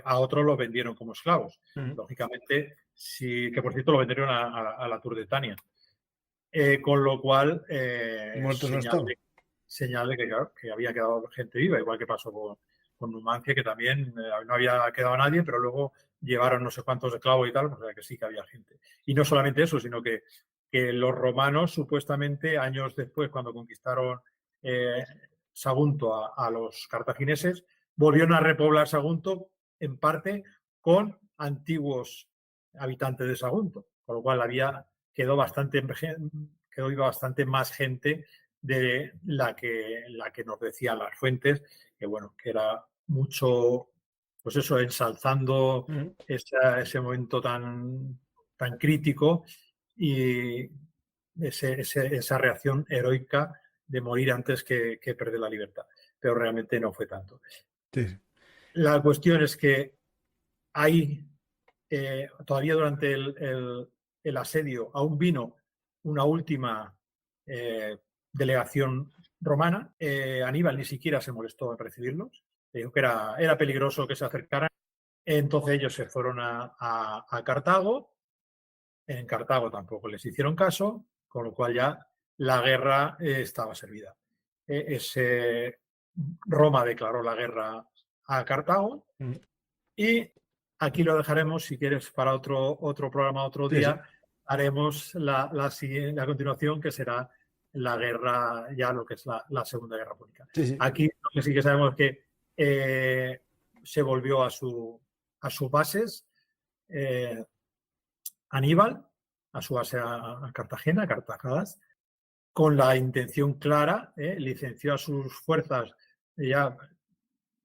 a otros los vendieron como esclavos. Lógicamente, sí, que por cierto lo vendieron a la Tour de Tania. Con lo cual, Muertos no estaban. señal de que, claro, que había quedado gente viva, igual que pasó con Numancia, que también no había quedado nadie, pero luego llevaron no sé cuántos esclavos y tal, o sea que sí que había gente. Y no solamente eso, sino que los romanos, supuestamente, años después, cuando conquistaron Sagunto a los cartagineses, volvieron a repoblar Sagunto en parte con antiguos habitantes de Sagunto, con lo cual quedó bastante más gente de la que nos decían las fuentes, que bueno, que era mucho, pues eso, ensalzando ese momento tan crítico y esa reacción heroica de morir antes que perder la libertad. Pero realmente no fue tanto. Sí. La cuestión es que hay todavía durante el asedio aún vino una última delegación romana. Aníbal ni siquiera se molestó en recibirlos. Dijo que era peligroso que se acercaran. Entonces ellos se fueron a Cartago. En Cartago tampoco les hicieron caso, con lo cual ya la guerra estaba servida. Roma declaró la guerra a Cartago y aquí lo dejaremos, si quieres, para otro programa, otro Sí, sí. día. Haremos la continuación, que será la guerra, ya lo que es la Segunda Guerra Púnica. Sí, sí. Aquí lo que sí que sabemos es que se volvió a sus bases Aníbal, a su base a Cartagena, a Cartajadas, con la intención clara, licenció a sus fuerzas ya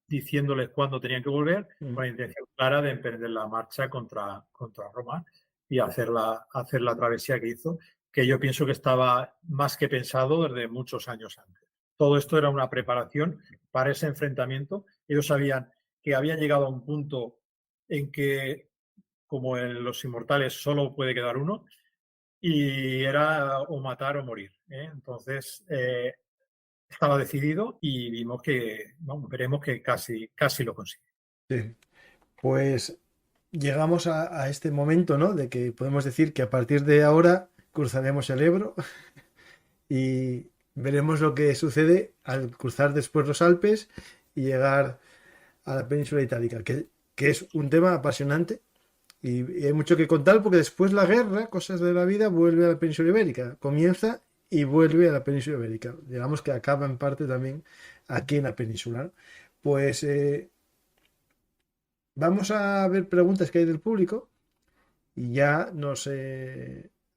diciéndoles cuándo tenían que volver, con la intención clara de emprender la marcha contra Roma y hacer la travesía que hizo, que yo pienso que estaba más que pensado desde muchos años antes. Todo esto era una preparación para ese enfrentamiento. Ellos sabían que habían llegado a un punto en que, como en Los Inmortales, solo puede quedar uno, y era o matar o morir. Entonces, estaba decidido y veremos que casi lo consigue. Sí. Pues llegamos a este momento, ¿no? De que podemos decir que a partir de ahora cruzaremos el Ebro y veremos lo que sucede al cruzar después los Alpes y llegar a la península itálica, que es un tema apasionante y hay mucho que contar porque después la guerra, cosas de la vida, vuelve a la península ibérica, comienza y vuelve a la península ibérica. Digamos que acaba en parte también aquí en la península, ¿no? Pues vamos a ver preguntas que hay del público y ya nos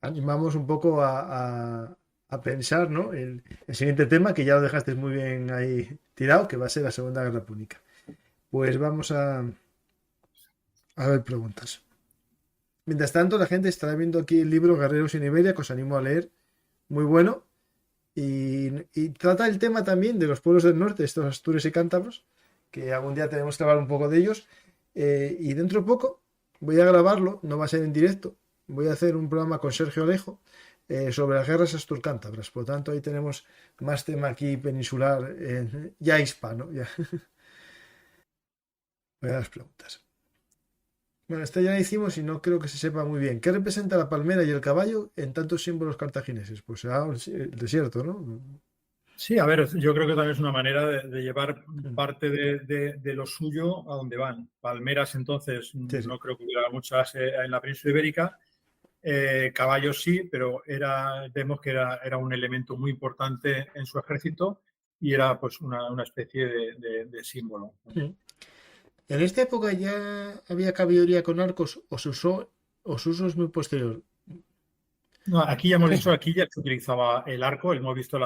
animamos un poco a pensar, ¿no? El siguiente tema, que ya lo dejaste muy bien ahí tirado, que va a ser la Segunda Guerra Púnica. Pues vamos a ver preguntas. Mientras tanto, la gente estará viendo aquí el libro Guerreros en Iberia, que os animo a leer. Muy bueno. Y trata el tema también de los pueblos del norte, estos astures y cántabros, que algún día tenemos que hablar un poco de ellos. Y dentro de poco voy a grabarlo, no va a ser en directo. Voy a hacer un programa con Sergio Alejo sobre las guerras asturcántabras. Por lo tanto, ahí tenemos más tema aquí peninsular, ya hispano. Ya. Voy a las preguntas. Bueno, esta ya la hicimos y no creo que se sepa muy bien. ¿Qué representa la palmera y el caballo en tantos símbolos cartagineses? Pues será el desierto, ¿no? Sí, a ver, yo creo que también es una manera de llevar parte de lo suyo a donde van. Palmeras, entonces, Sí, sí. no creo que hubiera muchas en la península ibérica. Caballos sí, pero vemos que era un elemento muy importante en su ejército y era pues una especie de símbolo. Mm. ¿En esta época ya había caballería con arcos o su uso es muy posterior? No, aquí ya hemos dicho, aquí ya se utilizaba el arco, hemos visto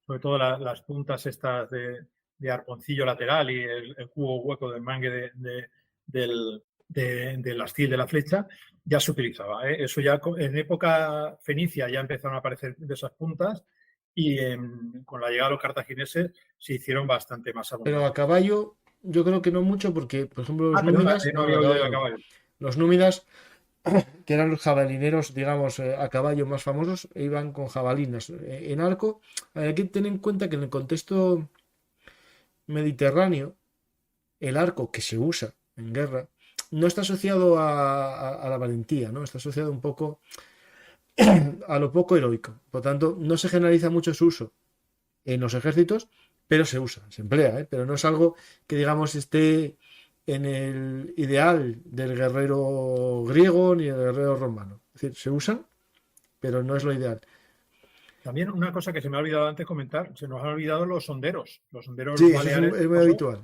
sobre todo las puntas estas de arponcillo lateral y el cubo hueco del mangue del astil de la flecha, ya se utilizaba. Eso ya en época fenicia ya empezaron a aparecer de esas puntas y con la llegada de los cartagineses se hicieron bastante más Pero a abundantes. caballo yo creo que no mucho porque, por ejemplo, los Perdona, númidas, no no, había a oído caballo de no. caballo. Los númidas, que eran los jabalineros, digamos, a caballo más famosos, iban con jabalinas. En arco, hay que tener en cuenta que en el contexto mediterráneo, el arco que se usa en guerra no está asociado a la valentía, ¿no? Está asociado un poco a lo poco heroico. Por tanto, no se generaliza mucho su uso en los ejércitos, pero se usa, se emplea, ¿eh? Pero no es algo que, digamos, esté en el ideal del guerrero griego ni del guerrero romano. Es decir, se usan, pero no es lo ideal. También una cosa que se me ha olvidado antes comentar, se nos han olvidado los sonderos Sí, eso baleares es muy habitual.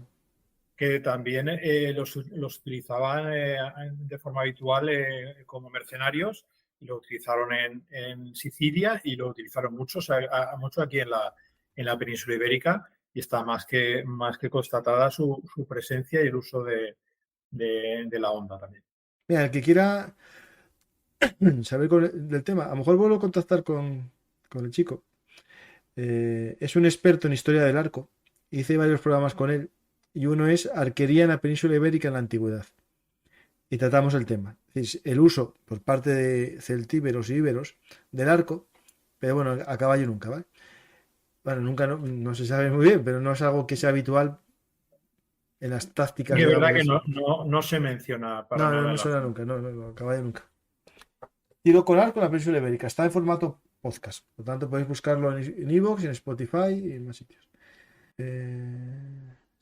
que también los utilizaban de forma habitual como mercenarios y lo utilizaron en Sicilia y lo utilizaron muchos mucho aquí en la península ibérica y está más que constatada su presencia y el uso de la onda también. Mira, el que quiera saber del tema, a lo mejor vuelvo a contactar con el chico. Es un experto en historia del arco. Hice varios programas con él y uno es arquería en la península ibérica en la antigüedad. Y tratamos el tema. Es decir, el uso por parte de celtíberos y íberos del arco, pero bueno, a caballo nunca, ¿vale? Bueno, nunca no se sabe muy bien, pero no es algo que sea habitual en las tácticas, Y es digamos, verdad de que eso. no se menciona para No, nada no en la suena zona. nunca, no, a caballo nunca. Tiro con arco en la península ibérica. Está en formato podcast. Por lo tanto, podéis buscarlo en iVoox, en Spotify y en más sitios.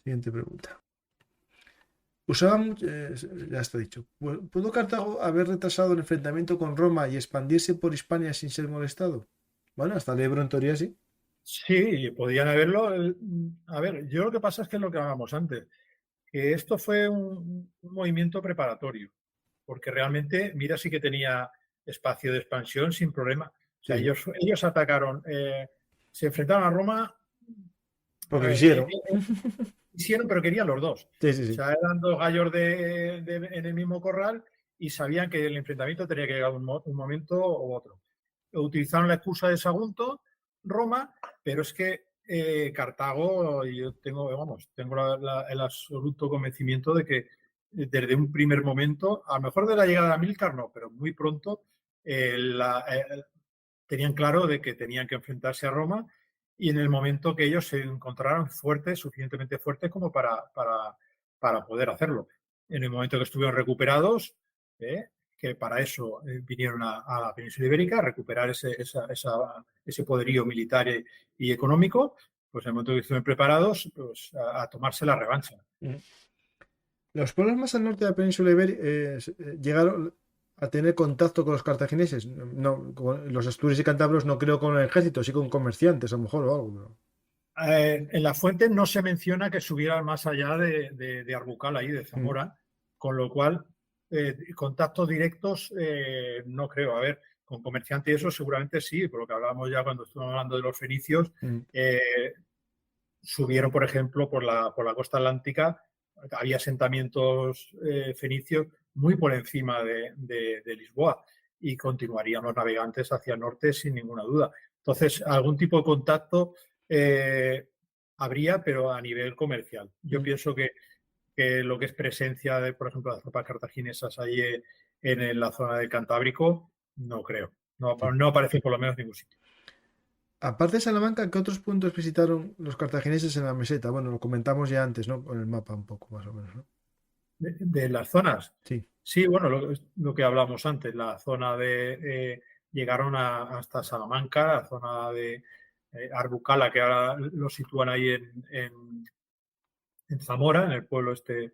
Siguiente pregunta. Usaban, ya está dicho. ¿Pudo Cartago haber retrasado el enfrentamiento con Roma y expandirse por Hispania sin ser molestado? Bueno, hasta el Ebro en teoría sí. Sí, podían haberlo. A ver, yo lo que pasa es que es lo que hablábamos antes, que esto fue un movimiento preparatorio, porque realmente, mira, sí que tenía espacio de expansión sin problema. O sea, Sí, sí. ellos atacaron, se enfrentaron a Roma, a Porque ver, quisieron. hicieron, pero querían los dos. Sí, sí, O sí. sea, eran dos gallos en el mismo corral y sabían que el enfrentamiento tenía que llegar un momento u otro. Utilizaron la excusa de Sagunto, Roma, pero es que Cartago, yo tengo, vamos, tengo el absoluto convencimiento de que desde un primer momento, a lo mejor de la llegada de Amílcar no, pero muy pronto tenían claro de que tenían que enfrentarse a Roma y en el momento que ellos se encontraran fuertes, suficientemente fuertes como para poder hacerlo. En el momento que estuvieron recuperados, que para eso vinieron a la península ibérica, a recuperar ese poderío militar y económico, pues en el momento que estuvieron preparados, pues a tomarse la revancha. Los pueblos más al norte de la península ibérica llegaron a tener contacto con los cartagineses. No, con los asturias y cántabros no creo con el ejército, sí con comerciantes a lo mejor o algo. En la fuente no se menciona que subieran más allá de Arbucal, ahí de Mm. Zamora, con lo cual contactos directos no creo. A ver, con comerciantes y eso seguramente sí, por lo que hablábamos ya cuando estuvimos hablando de los fenicios, Mm. subieron, por ejemplo, por la costa atlántica, había asentamientos fenicios muy por encima de Lisboa y continuarían los navegantes hacia el norte sin ninguna duda. Entonces, algún tipo de contacto habría, pero a nivel comercial. Yo Mm. pienso que lo que es presencia de, por ejemplo, las tropas cartaginesas ahí en la zona del Cantábrico, no creo. No, Sí. no aparece por lo menos en ningún sitio. Aparte de Salamanca, ¿qué otros puntos visitaron los cartagineses en la meseta? Bueno, lo comentamos ya antes, ¿no? Con el mapa un poco más o menos, ¿no? De las zonas. Sí. Sí, bueno, lo que hablamos antes, la zona llegaron hasta Salamanca, la zona Arbucala, que ahora lo sitúan ahí en Zamora, en el pueblo este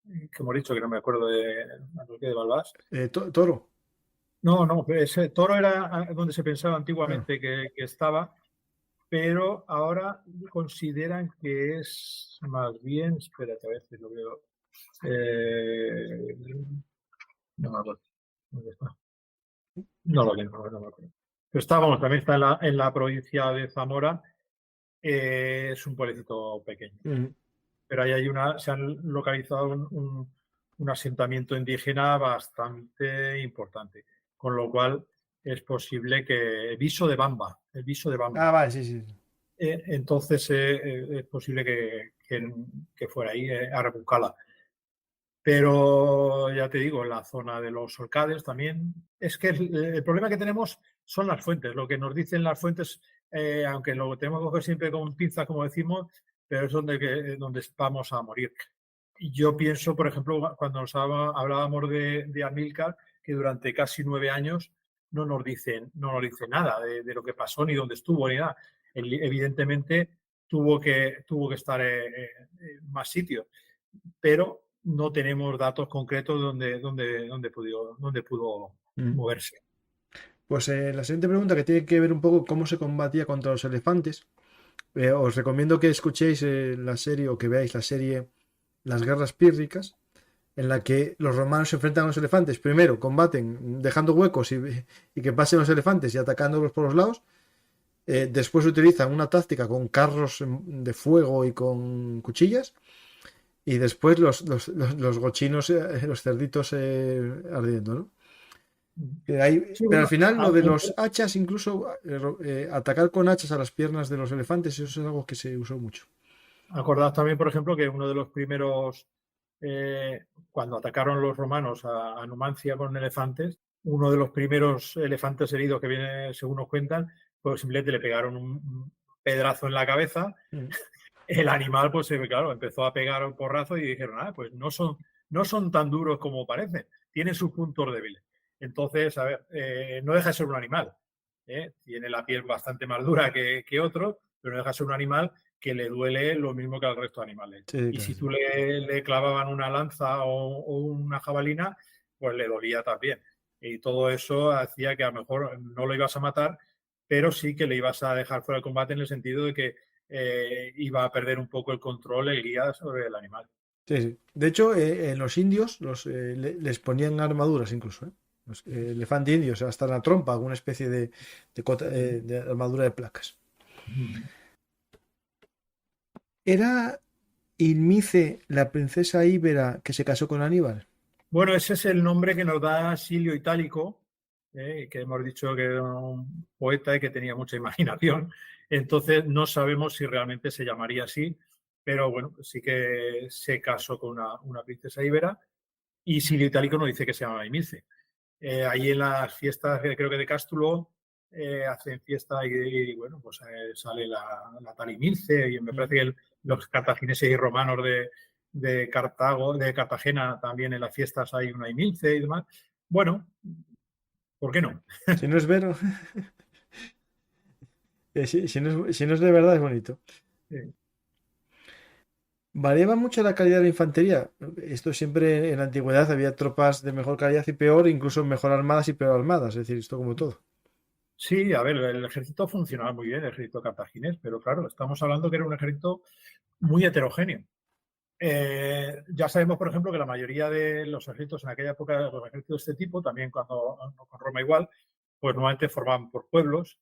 que hemos dicho, que no me acuerdo de Balbás. Toro. No, ese Toro era donde se pensaba Ah, antiguamente que estaba, pero ahora consideran que es más bien, espérate a ver si lo veo, no me acuerdo, ¿dónde está? No lo tengo, no me acuerdo. Pero estábamos, también está en la provincia de Zamora, es un pueblecito pequeño, mm, pero ahí se han localizado un asentamiento indígena bastante importante, con lo cual es posible que el viso de Bamba, vale, sí, sí. entonces es posible que fuera ahí Arbucala. Pero ya te digo, en la zona de los Orcades también. Es que el problema que tenemos son las fuentes. Lo que nos dicen las fuentes, aunque lo tenemos que coger siempre con pinzas, como decimos, pero es donde vamos a morir. Y yo pienso, por ejemplo, cuando hablábamos de Amílcar, que durante casi 9 años no nos dicen nada de lo que pasó, ni dónde estuvo, ni nada. Evidentemente tuvo que estar en más sitios, pero no tenemos datos concretos donde pudo Mm. moverse. Pues la siguiente pregunta, que tiene que ver un poco cómo se combatía contra los elefantes. Os recomiendo que escuchéis la serie o que veáis la serie Las Guerras Pírricas, en la que los romanos se enfrentan a los elefantes. Primero combaten dejando huecos y que pasen los elefantes y atacándolos por los lados. Después utilizan una táctica con carros de fuego y con cuchillas. Y después los gochinos, los cerditos ardiendo, ¿no? Sí, Pero al bueno, final lo de los hachas, incluso atacar con hachas a las piernas de los elefantes, eso es algo que se usó mucho. acordad también, por ejemplo, que uno de los primeros, cuando atacaron los romanos a Numancia con elefantes, uno de los primeros elefantes heridos que viene, según nos cuentan, pues simplemente le pegaron un pedrazo en la cabeza. Mm. El animal, pues claro, empezó a pegar un porrazo y dijeron, pues no son tan duros como parecen, tienen sus puntos débiles. Entonces, a ver, no deja de ser un animal. Tiene la piel bastante más dura que otro, pero no deja de ser un animal que le duele lo mismo que al resto de animales. Sí, Y claro, si sí. tú le clavaban una lanza o una jabalina, pues le dolía también. Y todo eso hacía que a lo mejor no lo ibas a matar, pero sí que le ibas a dejar fuera del combate en el sentido de que iba a perder un poco el control, el guía sobre el animal. Sí, sí. De hecho, en los indios les ponían armaduras incluso, ¿eh? Los elefante indios, hasta en la trompa, alguna especie de armadura de placas. ¿Era Ilmice la princesa íbera que se casó con Aníbal? Bueno, ese es el nombre que nos da Silio Itálico, que hemos dicho que era un poeta y que tenía mucha imaginación. Entonces no sabemos si realmente se llamaría así, pero bueno, sí que se casó con una princesa íbera y Silio Itálico nos dice que se llama Emilce. Ahí en las fiestas, creo que de Cástulo, hacen fiesta y bueno, pues sale la tal Emilce y me parece que los cartagineses y romanos de Cartago, de Cartagena, también en las fiestas hay una Emilce y demás. Bueno, ¿por qué no? Si no es vero, si no es de verdad, es bonito. Eh, ¿Variaba mucho la calidad de la infantería? Esto siempre en la antigüedad había tropas de mejor calidad y peor, incluso mejor armadas y peor armadas, es decir, esto como todo. Sí, a ver, el ejército funcionaba muy bien, el ejército cartaginés, pero claro, estamos hablando que era un ejército muy heterogéneo. Ya sabemos, por ejemplo, que la mayoría de los ejércitos en aquella época, los ejércitos de este tipo, también cuando con Roma igual, pues normalmente formaban por pueblos,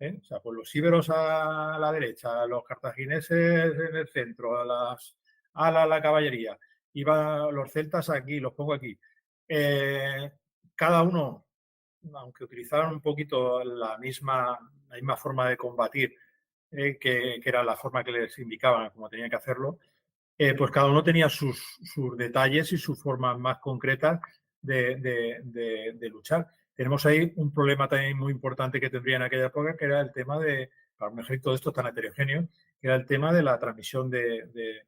o sea, pues los íberos a la derecha, los cartagineses en el centro, la caballería, iban los celtas aquí, los pongo aquí. Cada uno, aunque utilizaran un poquito la misma forma de combatir, que era la forma que les indicaban, como tenían que hacerlo, pues cada uno tenía sus detalles y sus formas más concretas de luchar. Tenemos ahí un problema también muy importante que tendría en aquella época, que era el tema para un ejército de estos tan heterogéneo, que era el tema de la transmisión de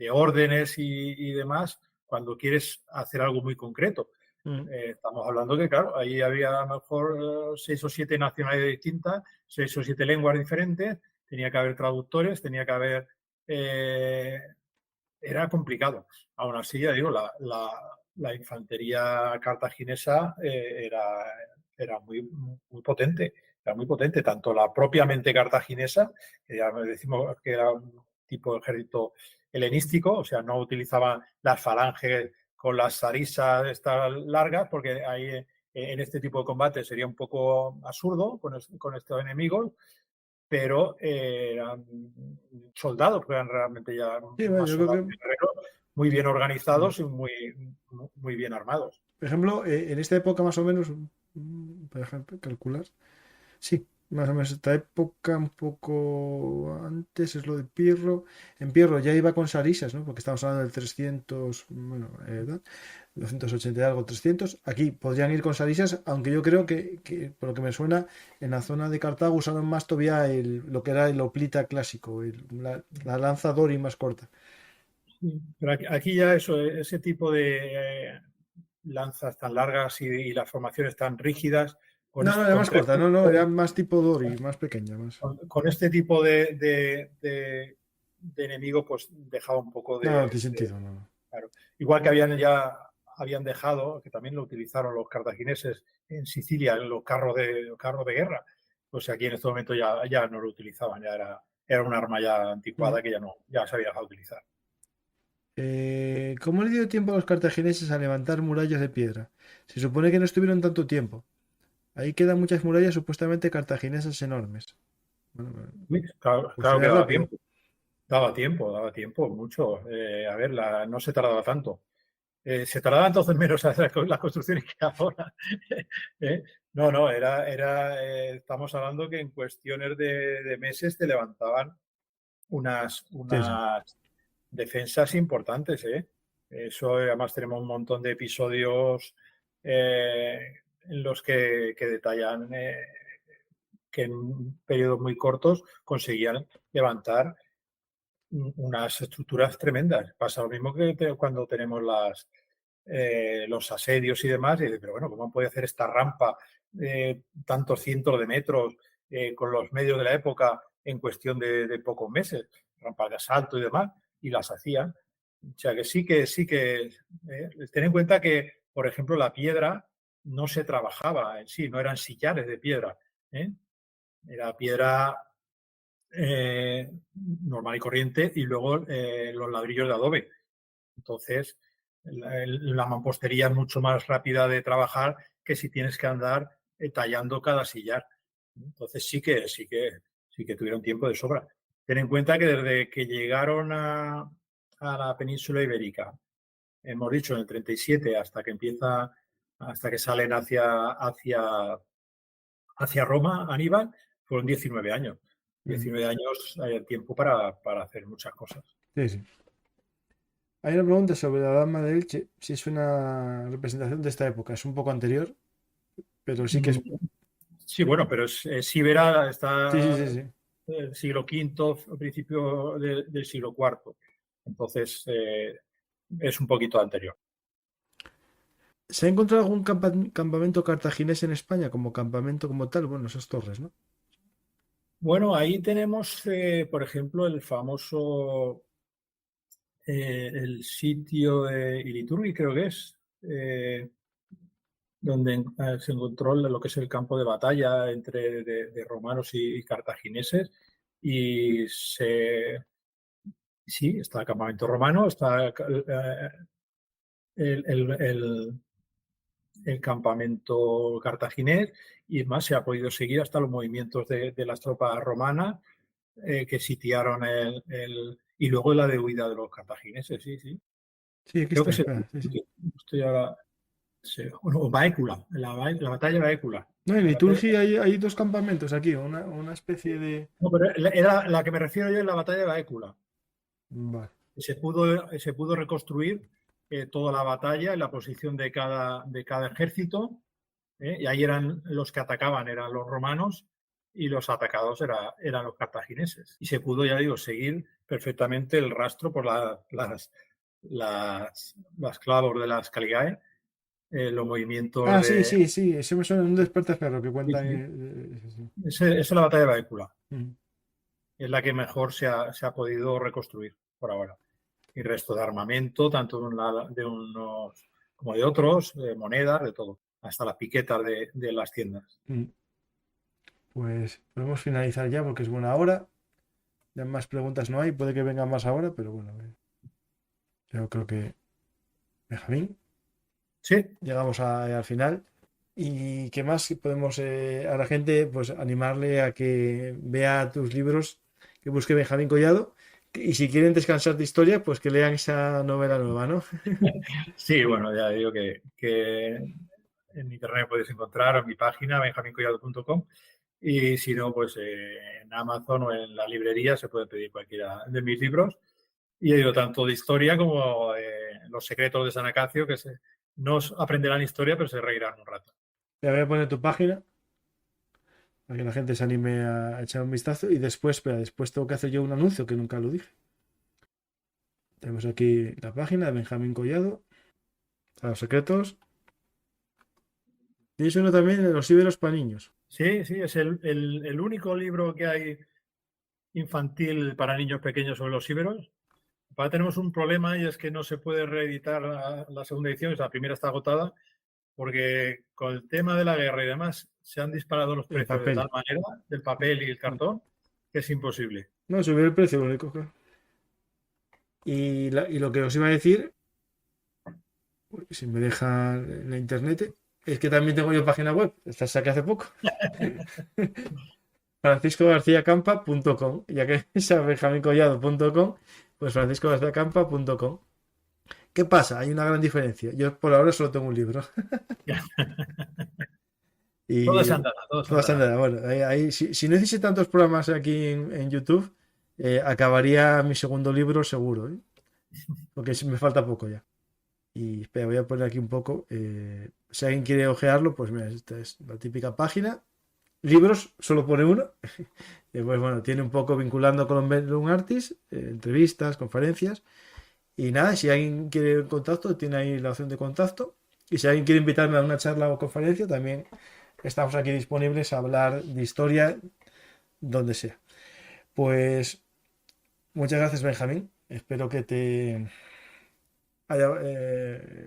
órdenes y demás cuando quieres hacer algo muy concreto. Estamos hablando que, claro, ahí había a lo mejor 6 o 7 nacionalidades distintas, 6 o 7 lenguas diferentes, tenía que haber traductores, tenía que haber... era complicado. Aún así, ya digo, la infantería cartaginesa era muy potente. Era muy potente, tanto la propiamente cartaginesa, que ya decimos que era un tipo de ejército helenístico, o sea, no utilizaban las falanges con las sarisas estas largas, porque ahí en este tipo de combate sería un poco absurdo con estos enemigos, pero eran soldados, que eran realmente ya Sí, bueno, más yo creo soldados que, guerreros, muy bien organizados y muy bien armados. por ejemplo, en esta época más o menos, por ejemplo, calcular, sí, más o menos esta época, un poco antes es lo de Pirro. En Pirro ya iba con Sarisas, ¿no? Porque estamos hablando del 300, bueno, 280 y algo, 300. Aquí podrían ir con Sarisas, aunque yo creo que, por lo que me suena, en la zona de Cartago usaron más todavía lo que era el hoplita clásico, la lanza Dori más corta. Pero aquí ya ese tipo de lanzas tan largas y las formaciones tan rígidas, No, no, era más contra corta, no, no, era más tipo Dori, más pequeña, más. con este tipo de enemigo, pues dejaba un poco No, no tiene sentido, no. No. claro. Igual que habían dejado, que también lo utilizaron los cartagineses en Sicilia, en los carros de guerra, pues aquí en este momento ya no lo utilizaban, era un arma ya anticuada que ya se había dejado de utilizar. ¿Cómo le dio tiempo a los cartagineses a levantar murallas de piedra? Se supone que no estuvieron tanto tiempo. Ahí quedan muchas murallas supuestamente cartaginesas enormes. Bueno, Claro, pues claro que sería rápido. daba tiempo, mucho. A ver, no se tardaba tanto. Se tardaba entonces menos las construcciones que ahora. ¿Eh? No, estamos hablando que en cuestiones de meses te levantaban unas Sí, sí. defensas importantes, ¿eh? Eso, además, tenemos un montón de episodios en los que detallan que en periodos muy cortos conseguían levantar unas estructuras tremendas. Pasa lo mismo que cuando tenemos los asedios y demás, pero bueno, ¿cómo puede hacer esta rampa tantos cientos de metros con los medios de la época en cuestión de pocos meses? Rampas de asalto y demás, y las hacían. O sea que ten en cuenta que, por ejemplo, la piedra no se trabajaba en sí, no eran sillares de piedra, ¿eh? Era piedra normal y corriente y luego los ladrillos de adobe. Entonces, la mampostería es mucho más rápida de trabajar que si tienes que andar tallando cada sillar. Entonces sí que tuvieron tiempo de sobra. Ten en cuenta que desde que llegaron a la península ibérica, hemos dicho en el 37 hasta que salen hacia Roma, Aníbal, fueron 19 años. 19 años hay tiempo para hacer muchas cosas. Sí, sí. Hay una pregunta sobre la Dama de Elche, si es una representación de esta época. Es un poco anterior, pero sí que es. Sí, bueno, pero Sibera Sí, sí, está sí, sí. el siglo V, principio del siglo IV. Entonces, es un poquito anterior. ¿Se ha encontrado algún campamento cartaginés en España como campamento como tal? Bueno, esas torres, ¿no? Bueno, ahí tenemos, por ejemplo, el famoso el sitio de Iliturgi, creo que es, donde se encontró lo que es el campo de batalla entre de romanos y cartagineses. Y sí, está el campamento romano, está el, el- el- el campamento cartaginés y más se ha podido seguir hasta los movimientos de las tropas romanas que sitiaron y luego la de huida de los cartagineses, sí, sí. Sí, aquí Creo está, que espera, sí, sí. estoy ahora, bueno, Baécula, la batalla de Baécula. No, en La batalla- Liturgia hay dos campamentos aquí, una especie de. no, pero era la que me refiero yo en la batalla de Baécula. Vale. Se pudo reconstruir toda la batalla y la posición de cada ejército, y ahí eran los que atacaban, eran los romanos, y los atacados eran los cartagineses. Y se pudo, ya digo, seguir perfectamente el rastro por las clavos de las Caligae los movimientos Ah, sí, de... sí, sí. Eso me suena un despertaferro que Sí, cuenta. sí. Sí. Esa es la batalla de Baécula. Mm. Es la que mejor se ha podido reconstruir por ahora. Y resto de armamento, tanto de unos como de otros, monedas, de todo, hasta las piquetas de las tiendas. Mm. Pues podemos finalizar ya porque es buena hora. Ya más preguntas no hay. Puede que vengan más ahora, pero bueno, yo creo que Benjamín, Sí, llegamos al final. ¿Y qué más podemos a la gente pues animarle a que vea tus libros, que busque Benjamín Collado? Y si quieren descansar de historia, pues que lean esa novela nueva, ¿no? sí, bueno, ya digo que en internet puedes encontrar en mi página, benjamincollado.com, y si no, pues en Amazon o en la librería se puede pedir cualquiera de mis libros. Y he ido tanto de historia como Los secretos de San Acacio, no aprenderán historia, pero se reirán un rato. Le voy a poner tu página para que la gente se anime a echar un vistazo. Y después, espera, después tengo que hacer yo un anuncio que nunca lo dije. Tenemos aquí la página de Benjamín Collado, a los secretos. Tienes uno también de los íberos para niños. Sí, sí, es el único libro que hay infantil para niños pequeños sobre los íberos. Ahora tenemos un problema y es que no se puede reeditar la segunda edición, la primera está agotada, porque con el tema de la guerra y demás se han disparado los El precios de tal papel. manera, del papel y el cartón, que es imposible. No, subir el precio, lo único, claro. Y lo que os iba a decir, si me deja la internet, es que también tengo yo página web. Esta saqué hace poco. franciscogarciacampa.com. Ya que es a benjamincollado.com, pues franciscogarciacampa.com. ¿Qué pasa? Hay una gran diferencia. Yo por ahora solo tengo un libro. Todo se Y andará, todo se todas andará. andan. Bueno, si no hiciese tantos programas aquí en YouTube, acabaría mi segundo libro seguro, ¿eh? Porque me falta poco ya. Y espera, voy a poner aquí un poco. Si alguien quiere ojearlo, pues mira, esta es la típica página. Libros, solo pone uno. Pues bueno, tiene un poco vinculando con un artist, entrevistas, conferencias. Y nada, si alguien quiere contacto, tiene ahí la opción de contacto. Y si alguien quiere invitarme a una charla o conferencia, también estamos aquí disponibles a hablar de historia donde sea. Pues muchas gracias, Benjamín. Espero que te haya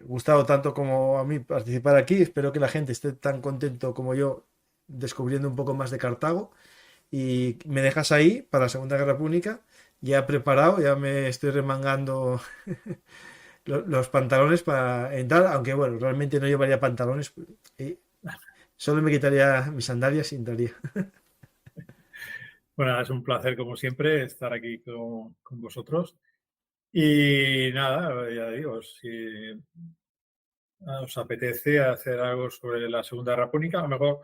gustado tanto como a mí participar aquí. Espero que la gente esté tan contento como yo descubriendo un poco más de Cartago. Y me dejas ahí para la Segunda Guerra Púnica, ya preparado, ya me estoy remangando los pantalones para entrar, aunque bueno, realmente no llevaría pantalones, solo me quitaría mis sandalias y entraría. Bueno, es un placer, como siempre, estar aquí con vosotros. Y nada, ya digo, si os apetece hacer algo sobre la Segunda Guerra Púnica, a lo mejor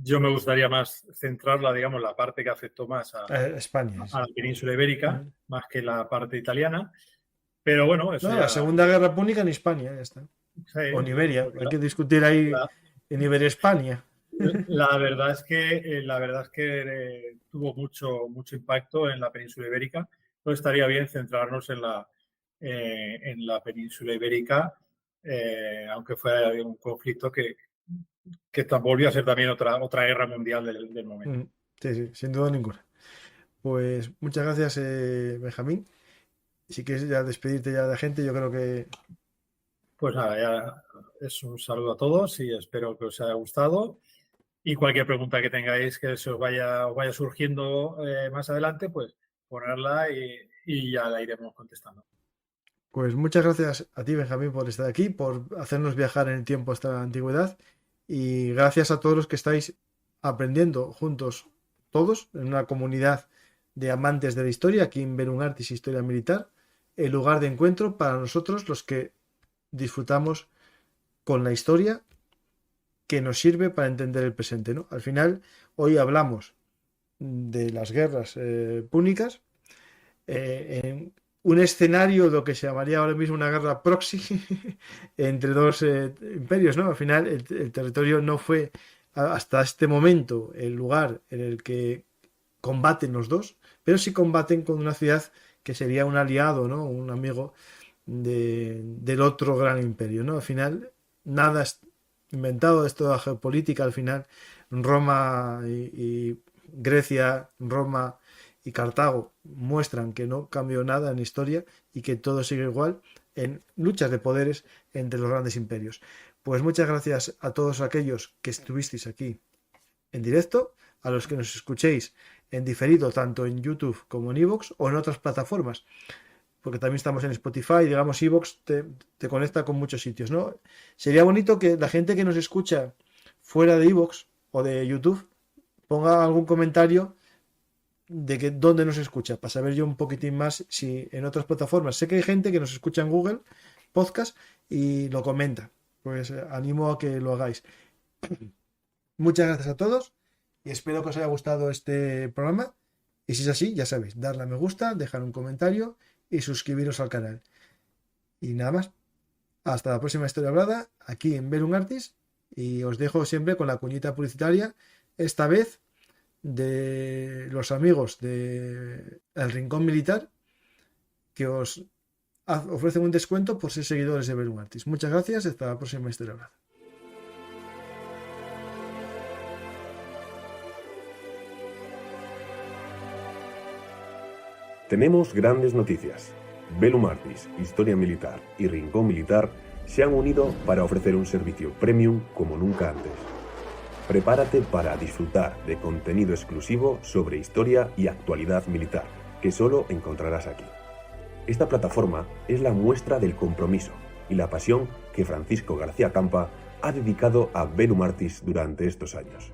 yo me gustaría más centrarla, digamos, la parte que afectó más España, a sí. la península ibérica, más que la parte italiana. Pero bueno, eso No, la ya, Segunda Guerra Púnica en España, ya está. O en sí, Iberia, porque hay que discutir ahí la- en Iberia España. la verdad es que, tuvo mucho impacto en la península ibérica. Entonces estaría bien centrarnos en la península ibérica, aunque fuera un conflicto que volvió a ser también otra guerra mundial del momento. Sí, sí, sin duda ninguna. Pues muchas gracias, Benjamín. Si quieres ya despedirte ya de la gente, yo creo que Pues nada, ya es un saludo a todos y espero que os haya gustado. Y cualquier pregunta que tengáis que se os vaya surgiendo más adelante, pues ponerla y ya la iremos contestando. pues muchas gracias a ti, Benjamín, por estar aquí, por hacernos viajar en el tiempo hasta la antigüedad. Y gracias a todos los que estáis aprendiendo juntos, todos, en una comunidad de amantes de la historia, aquí en Verum Artis Historia Militar, el lugar de encuentro para nosotros, los que disfrutamos con la historia que nos sirve para entender el presente, ¿no? Al final, hoy hablamos de las guerras púnicas, en un escenario, lo que se llamaría ahora mismo una guerra proxy entre dos imperios, ¿no? Al final el territorio no fue hasta este momento el lugar en el que combaten los dos, pero sí combaten con una ciudad que sería un aliado, ¿no? Un amigo del otro gran imperio, ¿no? Al final nada es inventado, es toda geopolítica al final. Roma y Grecia, Roma y Cartago muestran que no cambió nada en la historia y que todo sigue igual en luchas de poderes entre los grandes imperios. Pues muchas gracias a todos aquellos que estuvisteis aquí en directo, a los que nos escuchéis en diferido tanto en YouTube como en iVoox o en otras plataformas, porque también estamos en Spotify, digamos iVoox te conecta con muchos sitios, ¿no? Sería bonito que la gente que nos escucha fuera de iVoox o de YouTube ponga algún comentario de que dónde nos escucha, para saber yo un poquitín más si en otras plataformas. Sé que hay gente que nos escucha en Google Podcast y lo comenta, pues animo a que lo hagáis. Muchas gracias a todos y espero que os haya gustado este programa, y si es así, ya sabéis, darle a me gusta, dejar un comentario y suscribiros al canal. Y nada más, hasta la próxima historia hablada aquí en Velum Artis, y os dejo siempre con la cuñita publicitaria, esta vez de los amigos de El Rincón Militar, que os ofrecen un descuento por ser seguidores de Velum Artis. Muchas gracias, hasta la próxima historia hablada. Tenemos grandes noticias. Velum Artis, Historia Militar y Rincón Militar se han unido para ofrecer un servicio premium como nunca antes. Prepárate para disfrutar de contenido exclusivo sobre historia y actualidad militar, que solo encontrarás aquí. Esta plataforma es la muestra del compromiso y la pasión que Francisco García Campa ha dedicado a Velum Artis durante estos años.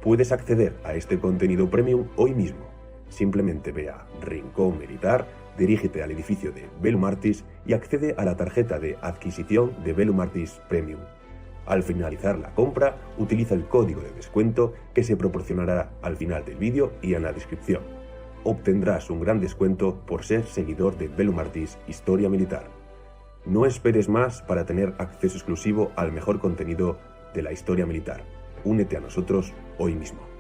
Puedes acceder a este contenido premium hoy mismo. Simplemente ve a Rincón Militar, dirígete al edificio de Velum Artis y accede a la tarjeta de adquisición de Velum Artis Premium. Al finalizar la compra, utiliza el código de descuento que se proporcionará al final del vídeo y en la descripción. Obtendrás un gran descuento por ser seguidor de Velum Artis Historia Militar. No esperes más para tener acceso exclusivo al mejor contenido de la historia militar. Únete a nosotros hoy mismo.